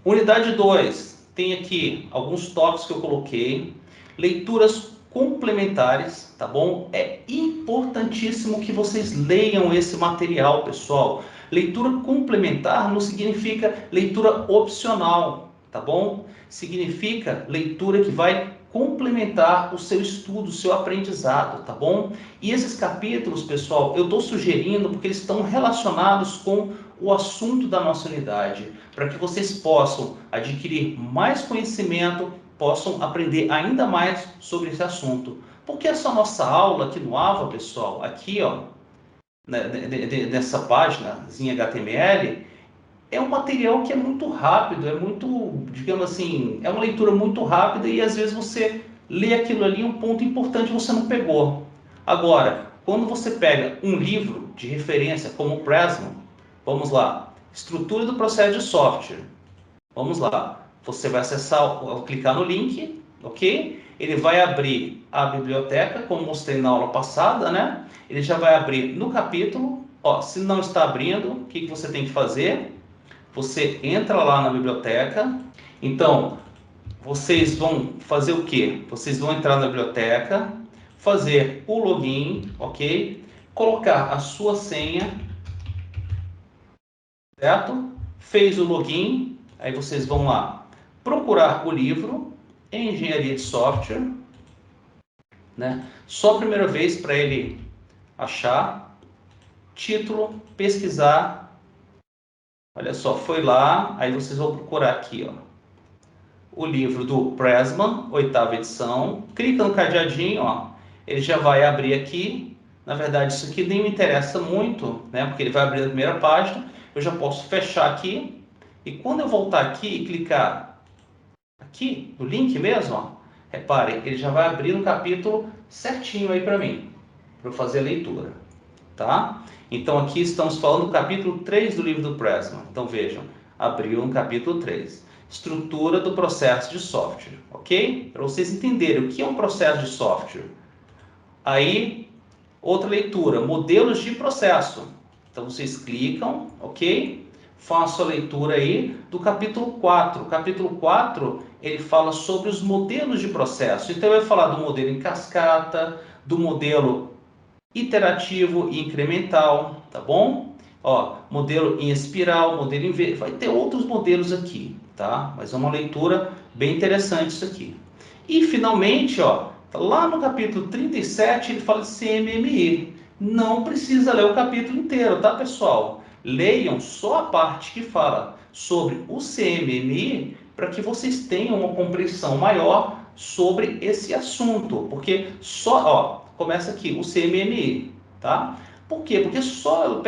Unidade 2 tem aqui alguns tópicos que eu coloquei, leituras complementares, tá bom? É importantíssimo que vocês leiam esse material, pessoal. Leitura complementar não significa leitura opcional, tá bom? Significa leitura que vai complementar o seu estudo, o seu aprendizado, tá bom? E esses capítulos, pessoal, eu estou sugerindo porque eles estão relacionados com o assunto da nossa unidade, para que vocês possam adquirir mais conhecimento, possam aprender ainda mais sobre esse assunto. Porque essa nossa aula aqui no AVA, pessoal, aqui, ó, nessa páginazinha HTML, é um material que é muito rápido, é muito, digamos assim, é uma leitura muito rápida e às vezes você lê aquilo ali, um ponto importante você não pegou. Agora, quando você pega um livro de referência como o Pressman, vamos lá, estrutura do processo de software, vamos lá, você vai acessar, ao clicar no link, ok? Ele vai abrir a biblioteca, como mostrei na aula passada, né? Ele já vai abrir no capítulo, ó, se não está abrindo, o que você tem que fazer? Você entra lá na biblioteca. Então, vocês vão fazer o quê? Vocês vão entrar na biblioteca, fazer o login, ok? Colocar a sua senha, certo? Fez o login, aí vocês vão lá procurar o livro Engenharia de Software, né? Só a primeira vez para ele achar, título, pesquisar. Olha só, foi lá, aí vocês vão procurar aqui, ó, o livro do Pressman, 8ª edição. Clica no cadeadinho, ó, ele já vai abrir aqui. Na verdade, isso aqui nem me interessa muito, né? Porque ele vai abrir a primeira página. Eu já posso fechar aqui. E quando eu voltar aqui e clicar aqui, no link mesmo, ó, reparem, ele já vai abrir um capítulo certinho aí para mim, para eu fazer a leitura, tá? Então aqui estamos falando do capítulo 3 do livro do Pressman. Então vejam, abriu no capítulo 3. Estrutura do processo de software, ok? Para vocês entenderem o que é um processo de software. Aí, outra leitura, modelos de processo. Então vocês clicam, ok? Faço a leitura aí do capítulo 4. O capítulo 4, ele fala sobre os modelos de processo. Então vai falar do modelo em cascata, do modelo iterativo e incremental, tá bom? Ó, modelo em espiral, modelo em V, vai ter outros modelos aqui, tá? Mas é uma leitura bem interessante isso aqui. E finalmente, ó, lá no capítulo 37 ele fala de CMMI. Não precisa ler o capítulo inteiro, tá, pessoal? Leiam só a parte que fala sobre o CMMI para que vocês tenham uma compreensão maior sobre esse assunto, porque só, ó, começa aqui o CMMI, tá? Por quê? Porque só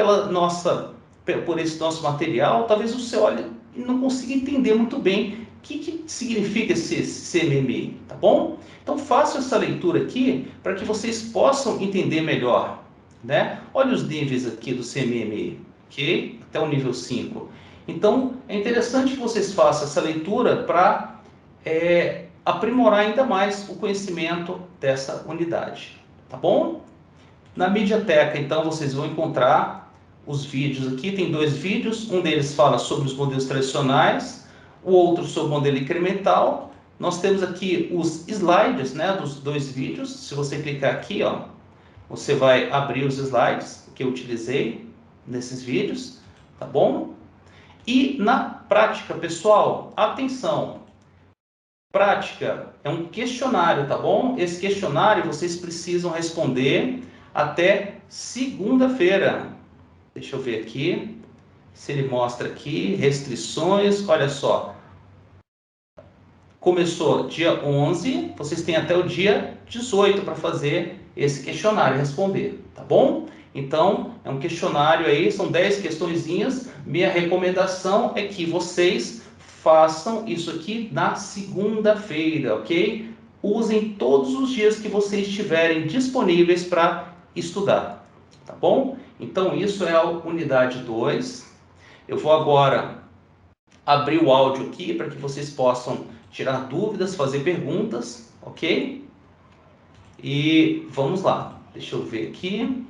por esse nosso material, talvez você olhe e não consiga entender muito bem o que significa esse CMMI, tá bom? Então façam essa leitura aqui para que vocês possam entender melhor, né? Olha os níveis aqui do CMMI, ok? Até o nível 5. Então é interessante que vocês façam essa leitura para aprimorar ainda mais o conhecimento dessa unidade, tá bom? Na Mediateca, então, vocês vão encontrar os vídeos aqui, tem 2 vídeos, um deles fala sobre os modelos tradicionais, o outro sobre o modelo incremental. Nós temos aqui os slides, né, dos 2 vídeos. Se você clicar aqui, ó, você vai abrir os slides que eu utilizei nesses vídeos, tá bom? E na prática, pessoal, atenção, prática é um questionário, tá bom? Esse questionário vocês precisam responder até segunda-feira. Deixa eu ver aqui, se ele mostra aqui, restrições, olha só. Começou dia 11, vocês têm até o dia 18 para fazer esse questionário e responder, tá bom? Então, é um questionário aí, são 10 questõezinhas. Minha recomendação é que vocês façam isso aqui na segunda-feira, ok? Usem todos os dias que vocês estiverem disponíveis para estudar, tá bom? Então, isso é a unidade 2. Eu vou agora abrir o áudio aqui para que vocês possam tirar dúvidas, fazer perguntas, ok? E vamos lá. Deixa eu ver aqui.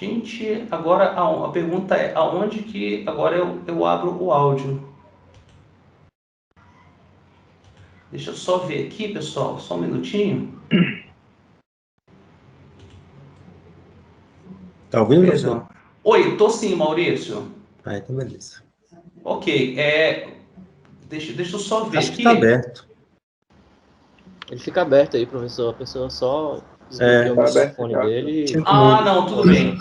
Gente, agora a pergunta é aonde que agora eu abro o áudio? Deixa eu só ver aqui, pessoal, só um minutinho. Tá ouvindo, Perdão. professor? Oi, tô sim, Maurício. Ah, então beleza. Ok, deixa eu só ver Acho que aqui. tá aberto. Ele fica aberto aí, professor. A pessoa só desbloqueia o Tá aberto microfone já. dele e... Sinto Ah, muito. não, tudo bem.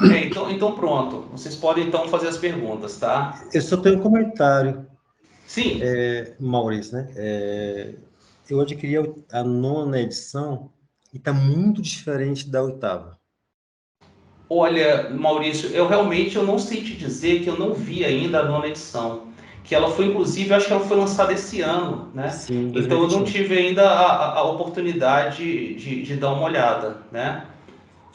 Então pronto. Vocês podem então fazer as perguntas, tá? Eu só tenho um comentário, Sim. Maurício, né? Eu adquiri a 9ª edição e tá muito diferente da 8ª. Olha, Maurício, eu não sei te dizer que eu não vi ainda a 9ª edição. Que ela foi, inclusive, acho que ela foi lançada esse ano, né? Sim, Então eu não 2021. tive ainda a oportunidade de dar uma olhada, né?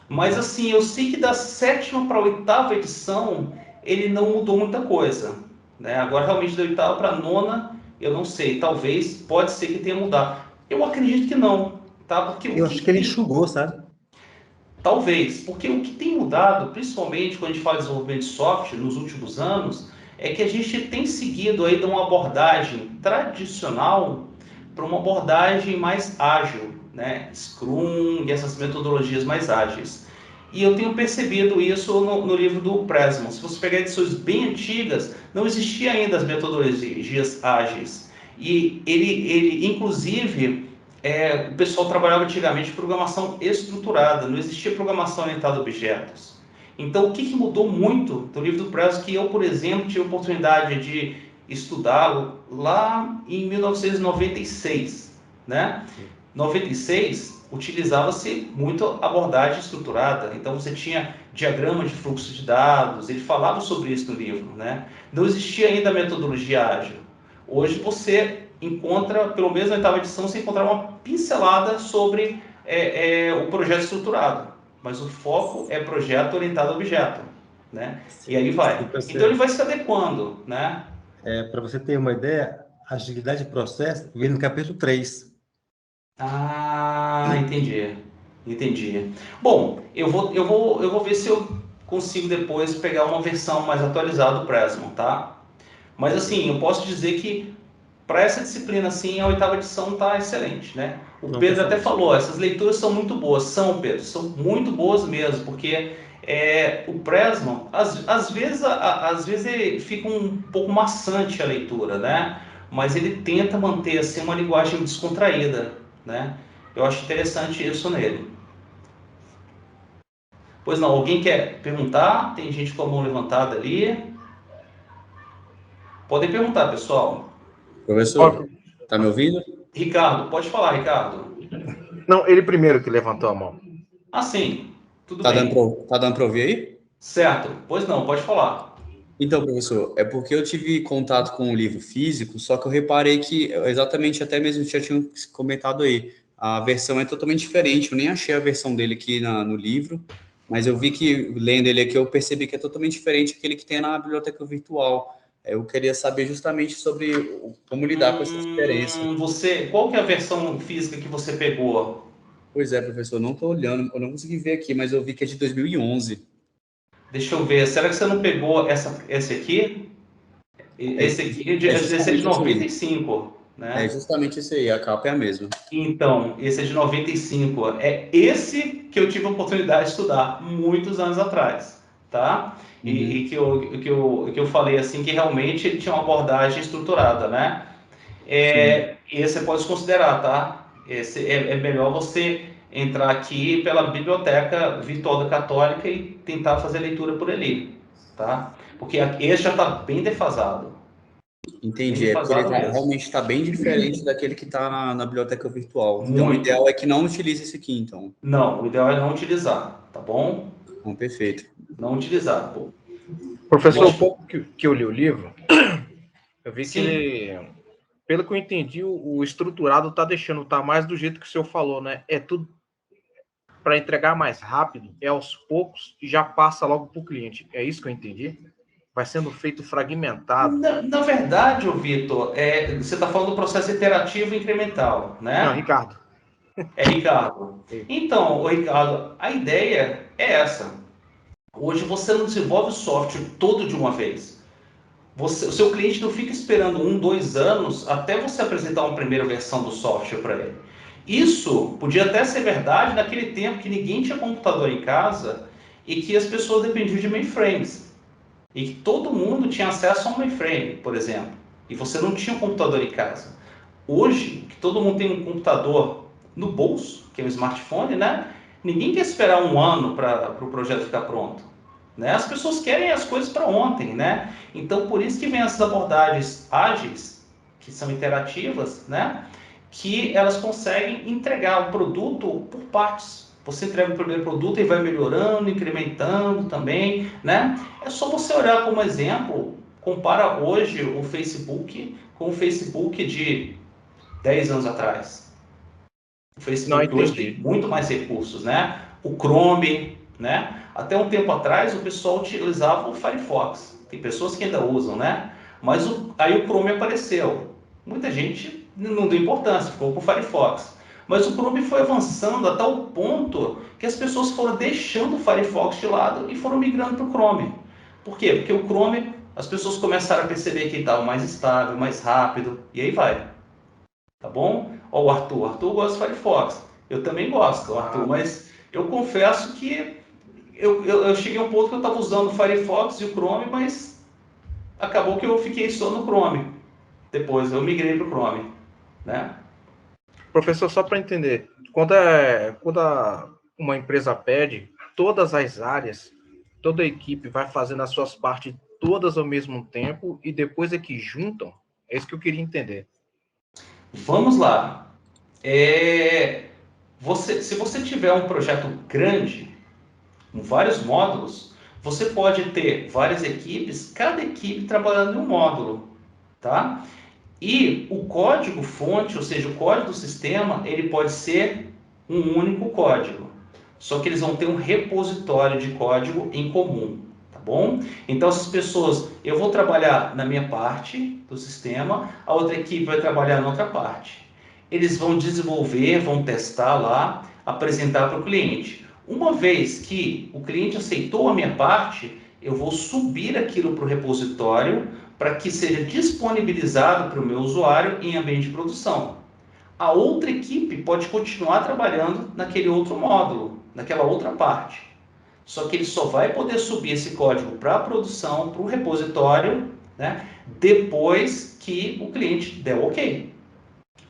Mas assim, eu sei que da 7ª para a 8ª edição, ele não mudou muita coisa, né? Agora, realmente, da 8ª para a 9ª, eu não sei. Talvez, pode ser que tenha mudado. Eu acredito que não, tá? Porque o Eu que acho que que ele tem... enxugou, sabe? Talvez, porque o que tem mudado, principalmente quando a gente fala de desenvolvimento de software nos últimos anos, é que a gente tem seguido aí de uma abordagem tradicional para uma abordagem mais ágil, né? Scrum e essas metodologias mais ágeis. E eu tenho percebido isso no livro do Pressman. Se você pegar edições bem antigas, não existia ainda as metodologias ágeis. E ele inclusive, o pessoal trabalhava antigamente em programação estruturada, não existia programação orientada a objetos. Então, o que mudou muito do livro do Pressman, que eu, por exemplo, tive a oportunidade de estudá-lo lá em 1996, né? 96 utilizava-se muito abordagem estruturada, então você tinha diagrama de fluxo de dados, ele falava sobre isso no livro, né? Não existia ainda a metodologia ágil. Hoje você encontra, pelo menos na 8ª edição, você encontra uma pincelada sobre o projeto estruturado, mas o foco é projeto orientado a objeto, né? Sim, E aí vai. sim, Então ele vai se adequando, né? para você ter uma ideia, a agilidade de processo vem no capítulo 3. Ah, entendi. Entendi. Bom, eu vou ver se eu consigo depois pegar uma versão mais atualizada do Pressman, tá? Mas assim, eu posso dizer que para essa disciplina assim, a 8ª edição tá excelente, né? O Não, Pedro até perfeito. falou, essas leituras são muito boas, Pedro, são muito boas mesmo, porque o Pressman, às vezes ele fica um pouco maçante a leitura, né? Mas ele tenta manter assim uma linguagem descontraída, né? Eu acho interessante isso nele. Pois não, alguém quer perguntar? Tem gente com a mão levantada ali. Podem perguntar, pessoal. Ó, Professor, tá me ouvindo? Ricardo, pode falar, Ricardo. não, ele primeiro que levantou a mão. Ah, sim. Tudo Tá bem. dando pra ouvir aí? Certo. Pois não, pode falar. Então, professor, é porque eu tive contato com o livro físico, só que eu reparei que exatamente até mesmo já tinha comentado aí, a versão é totalmente diferente. Eu nem achei a versão dele aqui no livro, mas eu vi que, lendo ele aqui, eu percebi que é totalmente diferente daquele que tem na biblioteca virtual. Eu queria saber justamente sobre como lidar com essa diferença. Qual que é a versão física que você pegou? Pois é, professor, não estou olhando, eu não consegui ver aqui, mas eu vi que é de 2011. Deixa eu ver, será que você não pegou esse aqui? Esse aqui é de 95, né? É justamente isso aí, a capa é a mesma. Então, esse é de 95. É esse que eu tive a oportunidade de estudar muitos anos atrás, tá? E que eu falei assim, que realmente ele tinha uma abordagem estruturada, né? Esse você pode considerar, tá? Esse é melhor você entrar aqui pela Biblioteca Virtual da Católica e tentar fazer a leitura por ali, tá? Porque esse já está bem defasado. Entendi, Bem é porque ele defasado mesmo. realmente está bem diferente daquele que está na biblioteca virtual. Então, o Muito. ideal é que não utilize esse aqui, então. Não, o ideal é não utilizar, tá bom? Bom, perfeito. Não utilizar, pô. Professor, o Deixa- pouco que eu li o livro, eu vi que Sim, ele, pelo que eu entendi, o estruturado tá mais do jeito que o senhor falou, né? É tudo para entregar mais rápido, é aos poucos e já passa logo para o cliente. É isso que eu entendi? Vai sendo feito fragmentado. na verdade, ô Vitor, você está falando do processo iterativo incremental, Não, né? Ricardo. É, Ricardo. Então, ô Ricardo, a ideia é essa. Hoje você não desenvolve o software todo de uma vez. O seu cliente não fica esperando 1, 2 anos até você apresentar uma primeira versão do software para ele. Isso podia até ser verdade naquele tempo que ninguém tinha computador em casa e que as pessoas dependiam de mainframes. E que todo mundo tinha acesso a um mainframe, por exemplo. E você não tinha um computador em casa. Hoje, que todo mundo tem um computador no bolso, que é um smartphone, né? Ninguém quer esperar 1 ano para o projeto ficar pronto. Né? As pessoas querem as coisas para ontem, né? Então, por isso que vem essas abordagens ágeis, que são interativas, né? Que elas conseguem entregar o produto por partes. Você entrega o primeiro produto e vai melhorando, incrementando também, né? É só você olhar como exemplo, compara hoje o Facebook com o Facebook de 10 anos atrás. O Não, Facebook hoje tem entendi. muito mais recursos, né? O Chrome, né? Até um tempo atrás o pessoal utilizava o Firefox. Tem pessoas que ainda usam, né? Mas aí o Chrome apareceu. Muita gente não deu importância, ficou com o Firefox. Mas o Chrome foi avançando a tal ponto que as pessoas foram deixando o Firefox de lado e foram migrando para o Chrome. Por quê? Porque o Chrome, as pessoas começaram a perceber que ele estava mais estável, mais rápido, e aí vai. Tá bom? Ó, o Arthur gosta do Firefox. Eu também gosto, Arthur, mas eu confesso que eu cheguei a um ponto que eu estava usando o Firefox e o Chrome, mas acabou que eu fiquei só no Chrome. Depois eu migrei para o Chrome, né? Professor, só para entender, quando uma empresa pede, todas as áreas, toda a equipe vai fazendo as suas partes todas ao mesmo tempo e depois é que juntam? É isso que eu queria entender. Vamos lá. Se você tiver um projeto grande, com vários módulos, você pode ter várias equipes, cada equipe trabalhando em um módulo, tá? E o código fonte, ou seja, o código do sistema, ele pode ser um único código. Só que eles vão ter um repositório de código em comum, tá bom? Então essas pessoas, eu vou trabalhar na minha parte do sistema, a outra equipe vai trabalhar na outra parte. Eles vão desenvolver, vão testar lá, apresentar para o cliente. Uma vez que o cliente aceitou a minha parte, eu vou subir aquilo para o repositório para que seja disponibilizado para o meu usuário em ambiente de produção. A outra equipe pode continuar trabalhando naquele outro módulo, naquela outra parte. Só que ele só vai poder subir esse código para a produção, para o repositório, né, depois que o cliente der o ok.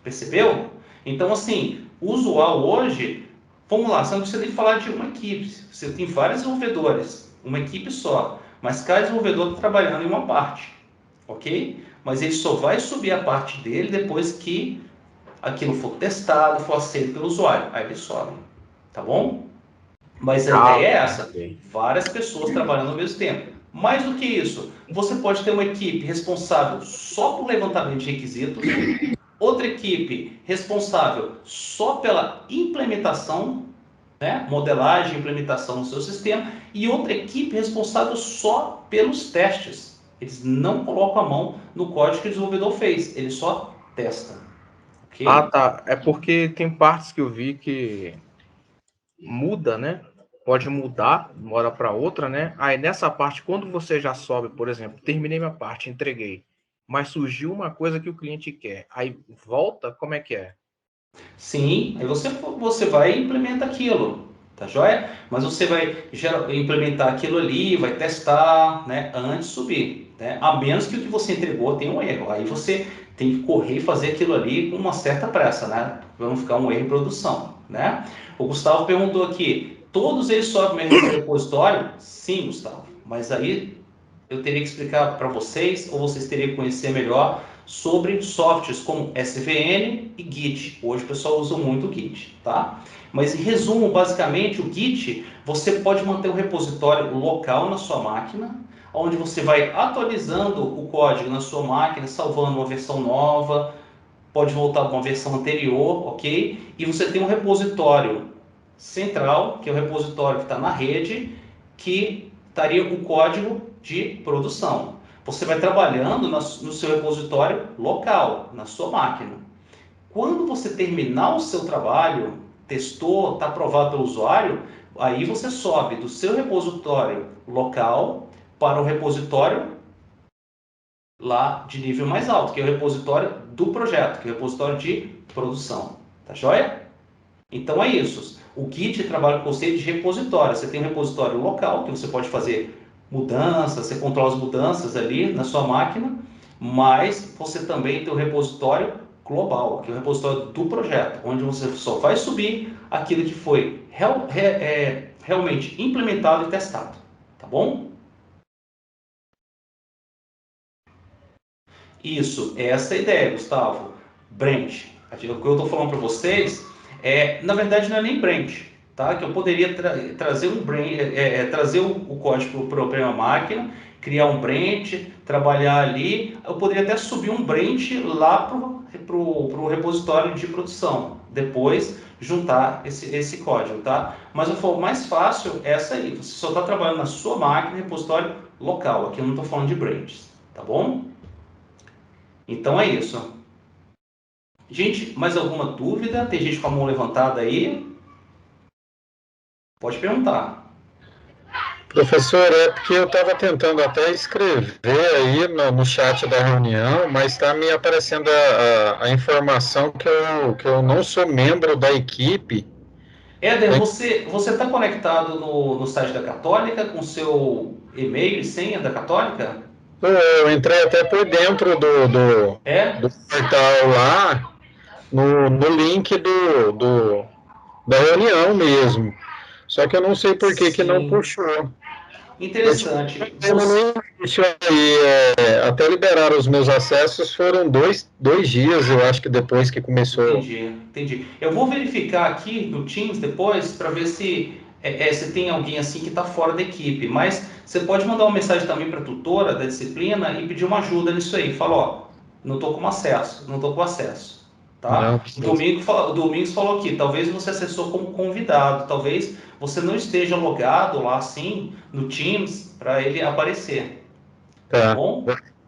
Percebeu? Então, assim, o usual hoje, vamos lá, você não precisa nem falar de uma equipe. Você tem vários desenvolvedores, uma equipe só, mas cada desenvolvedor está trabalhando em uma parte, ok? Mas ele só vai subir a parte dele depois que aquilo for testado, for aceito pelo usuário. Aí ele sobe, tá bom? Mas a ideia é essa, Ok. várias pessoas trabalhando ao mesmo tempo. Mais do que isso, você pode ter uma equipe responsável só por levantamento de requisitos, outra equipe responsável só pela implementação, né, modelagem e implementação do seu sistema, e outra equipe responsável só pelos testes. Eles não colocam a mão no código que o desenvolvedor fez, ele só testa. Ah, Ok? tá. É porque tem partes que eu vi que muda, né? pode mudar de uma hora para outra, né? Aí nessa parte, quando você já sobe, por exemplo, terminei minha parte, entreguei, mas surgiu uma coisa que o cliente quer, aí volta, como é que é? Sim, aí você vai e implementa aquilo, tá joia? Mas você vai implementar aquilo ali, vai testar, né, antes de subir, né? A menos que o que você entregou tenha um erro. Aí você tem que correr e fazer aquilo ali com uma certa pressa, né? Para não ficar um erro em produção, né? O Gustavo perguntou aqui, todos eles sobem no repositório? Sim, Gustavo, mas aí eu teria que explicar para vocês, ou vocês teriam que conhecer melhor sobre softwares como SVN e Git. Hoje o pessoal usa muito o Git, tá? Mas em resumo, basicamente, o Git, você pode manter um repositório local na sua máquina, onde você vai atualizando o código na sua máquina, salvando uma versão nova, pode voltar para uma versão anterior, ok? E você tem um repositório central, que é o repositório que está na rede, que estaria o código de produção. Você vai trabalhando no seu repositório local, na sua máquina. Quando você terminar o seu trabalho, testou, está aprovado pelo usuário, aí você sobe do seu repositório local para o repositório lá de nível mais alto, que é o repositório do projeto, que é o repositório de produção. Tá joia? Então é isso. O Git trabalha com o conceito de repositório. Você tem um repositório local, que você pode fazer mudanças, você controla as mudanças ali na sua máquina, mas você também tem o repositório global, que é o repositório do projeto, onde você só vai subir aquilo que foi realmente implementado e testado. Tá bom? Isso, essa é a ideia, Gustavo. Branch. O que eu estou falando para vocês na verdade, não é nem branch, tá? Que eu poderia trazer um branch, trazer o código para a máquina, criar um branch, trabalhar ali. Eu poderia até subir um branch lá para o repositório de produção, depois juntar esse código, tá? Mas a forma mais fácil é essa aí. Você só está trabalhando na sua máquina, repositório local. Aqui eu não estou falando de branches, tá bom? Então é isso. Gente, mais alguma dúvida? Tem gente com a mão levantada aí? Pode perguntar. Professor, é porque eu estava tentando até escrever aí no chat da reunião, mas está me aparecendo a informação que eu não sou membro da equipe. Éder, você está conectado no site da Católica com seu e-mail e senha da Católica? Eu entrei até por dentro do portal lá, no link da reunião mesmo. Só que eu não sei por que não puxou. Interessante. Até liberar os meus acessos foram dois dias, eu acho que depois que começou. Entendi. Eu vou verificar aqui no Teams depois para ver se tem alguém assim que está fora da equipe. Mas você pode mandar uma mensagem também para a tutora da disciplina e pedir uma ajuda nisso aí. Fala, ó, não estou com acesso. Tá? O Domingos falou aqui, talvez você acessou como convidado, talvez você não esteja logado lá assim no Teams para ele aparecer. Tá bom?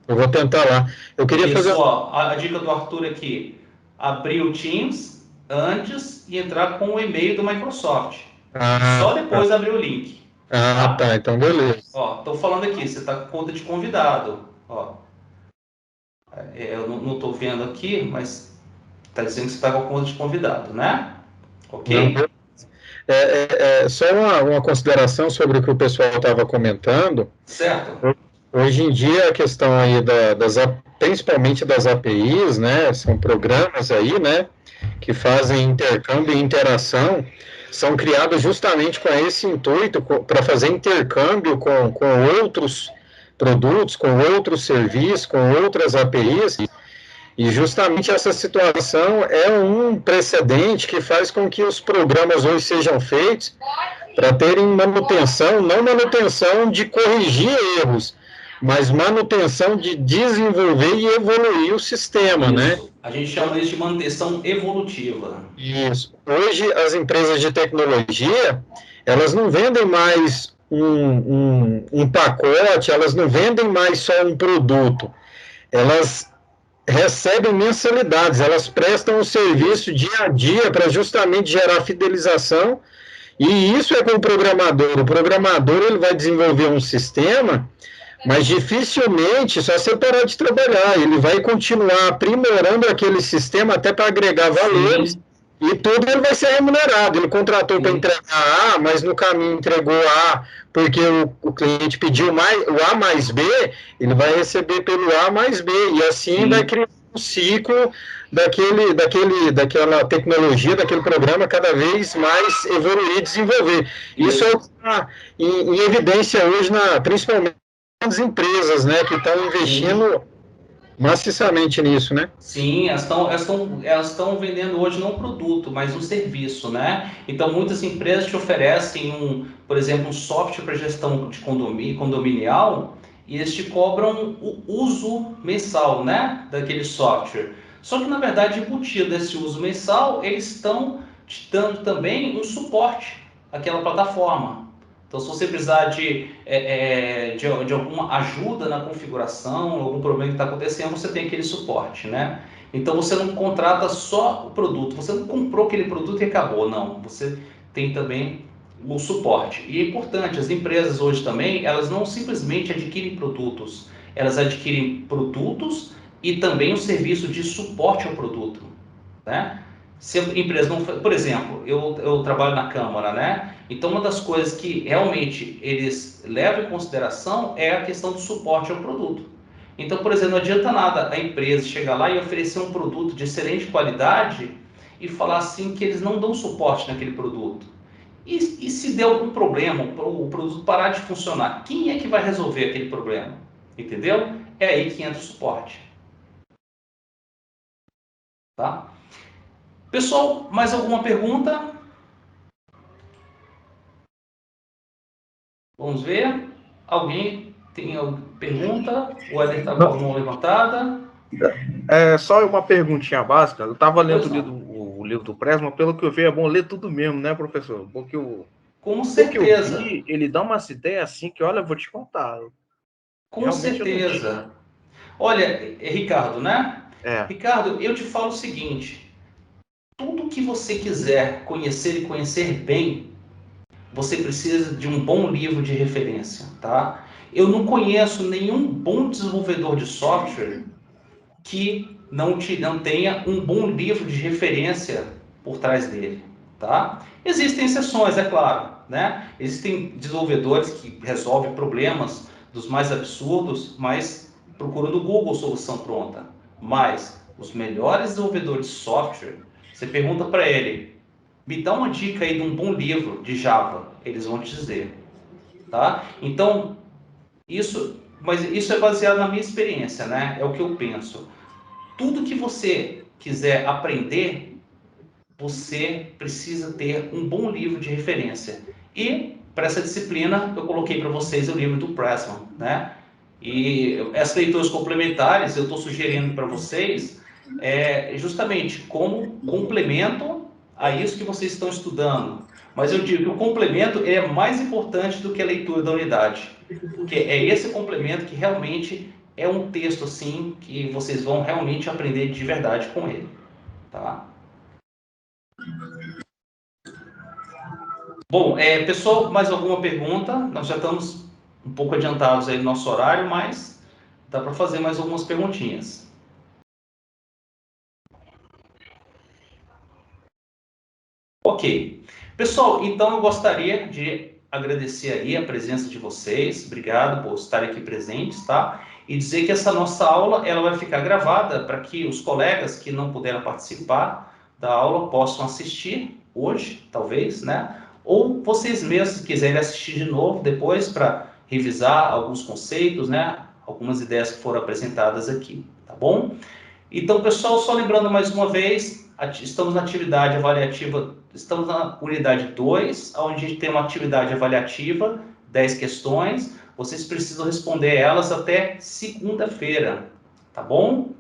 Eu vou tentar lá. Eu queria fazer. Ó, a dica do Arthur aqui: abrir o Teams antes e entrar com o e-mail do Microsoft. Só depois abrir o link. Tá, então beleza. Ó, estou falando aqui, você está com conta de convidado. Ó, eu não estou vendo aqui, mas está dizendo que você está com a conta de convidado, né? Ok? Só uma consideração sobre o que o pessoal estava comentando. Certo. Hoje em dia, a questão aí principalmente das APIs, né, são programas aí, né, que fazem intercâmbio e interação, são criados justamente com esse intuito, para fazer intercâmbio com outros produtos, com outros serviços, com outras APIs. E justamente essa situação é um precedente que faz com que os programas hoje sejam feitos para terem manutenção, não manutenção de corrigir erros, mas manutenção de desenvolver e evoluir o sistema, né? A gente chama isso de manutenção evolutiva. Isso. Hoje, as empresas de tecnologia, elas não vendem mais um pacote, elas não vendem mais só um produto. Elas recebem mensalidades, elas prestam um serviço dia a dia para justamente gerar fidelização E isso é com o programador. O programador ele vai desenvolver um sistema, mas dificilmente, só você parar de trabalhar, ele vai continuar aprimorando aquele sistema até para agregar valores, Sim, e tudo ele vai ser remunerado. Ele contratou para sim, entregar A, mas no caminho entregou A, porque o cliente pediu o A mais B, ele vai receber pelo A mais B, e assim vai sim, criar um ciclo daquela tecnologia, daquele programa cada vez mais evoluir e desenvolver. Isso é o que isso. está em evidência hoje, principalmente nas empresas, né, que estão Sim. investindo maciçamente nisso, né? Sim, elas estão vendendo hoje não um produto, mas um serviço, né? Então, muitas empresas te oferecem por exemplo, um software para gestão de condominial e eles te cobram o uso mensal, né, daquele software. Só que, na verdade, embutido desse uso mensal, eles estão te dando também um suporte àquela plataforma. Então, se você precisar de alguma ajuda na configuração, algum problema que está acontecendo, você tem aquele suporte, né? Então, você não contrata só o produto, você não comprou aquele produto e acabou, não. Você tem também o suporte. E é importante, as empresas hoje também, elas não simplesmente adquirem produtos, elas adquirem produtos e também o serviço de suporte ao produto, né? Se a empresa não, por exemplo, eu trabalho na Câmara, né? Então, uma das coisas que realmente eles levam em consideração é a questão do suporte ao produto. Então, por exemplo, não adianta nada a empresa chegar lá e oferecer um produto de excelente qualidade e falar assim que eles não dão suporte naquele produto. E se der algum problema, o produto parar de funcionar, quem é que vai resolver aquele problema? Entendeu? É aí que entra o suporte, tá? Pessoal, mais alguma pergunta? Vamos ver. Alguém tem alguma pergunta? O Éder está com a mão levantada. É só uma perguntinha básica. Eu estava lendo Pois não. o livro do Presma, pelo que eu vi, é bom ler tudo mesmo, né, professor? Com O que eu certeza. vi, ele dá umas ideias assim que, olha, eu vou te contar. Com Realmente eu não tinha. certeza. Olha, Ricardo, né? É, Ricardo, eu te falo o seguinte: tudo que você quiser conhecer e conhecer bem, você precisa de um bom livro de referência, tá? Eu não conheço nenhum bom desenvolvedor de software que não tenha um bom livro de referência por trás dele, tá? Existem exceções, é claro, né? Existem desenvolvedores que resolvem problemas dos mais absurdos, mas procuram no Google solução pronta. Mas os melhores desenvolvedores de software, você pergunta para ele, me dá uma dica aí de um bom livro de Java, eles vão te dizer, tá? Então, mas isso é baseado na minha experiência, né? É o que eu penso. Tudo que você quiser aprender, você precisa ter um bom livro de referência. E para essa disciplina, eu coloquei para vocês o livro do Pressman, né? E essas leituras complementares, eu estou sugerindo para vocês justamente como complemento a isso que vocês estão estudando. Mas eu digo que o complemento é mais importante do que a leitura da unidade, porque é esse complemento que realmente é um texto assim que vocês vão realmente aprender de verdade com ele, tá? Bom, pessoal, mais alguma pergunta? Nós já estamos um pouco adiantados aí no nosso horário, mas dá para fazer mais algumas perguntinhas. Ok. Pessoal, então eu gostaria de agradecer aí a presença de vocês. Obrigado por estarem aqui presentes, tá? E dizer que essa nossa aula ela vai ficar gravada para que os colegas que não puderam participar da aula possam assistir hoje, talvez, né? Ou vocês mesmos, se quiserem assistir de novo depois para revisar alguns conceitos, né? Algumas ideias que foram apresentadas aqui, tá bom? Então, pessoal, só lembrando mais uma vez, estamos na atividade avaliativa, estamos na unidade 2, onde a gente tem uma atividade avaliativa, 10 questões, vocês precisam responder elas até segunda-feira, tá bom?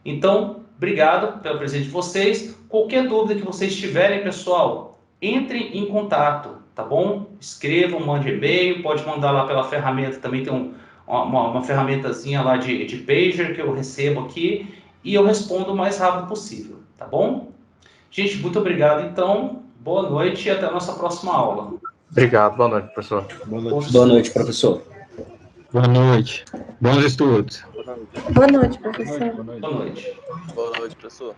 Então, obrigado pela presença de vocês. Qualquer dúvida que vocês tiverem, pessoal, entrem em contato, tá bom? Escrevam, mandem e-mail, pode mandar lá pela ferramenta, também tem uma ferramentazinha lá de pager que eu recebo aqui e eu respondo o mais rápido possível, tá bom? Gente, muito obrigado, então. Boa noite e até a nossa próxima aula. Obrigado, boa noite, professor. Boa noite, professor. Boa noite. Bons estudos. Boa noite, professor. Boa noite. Boa noite, professor.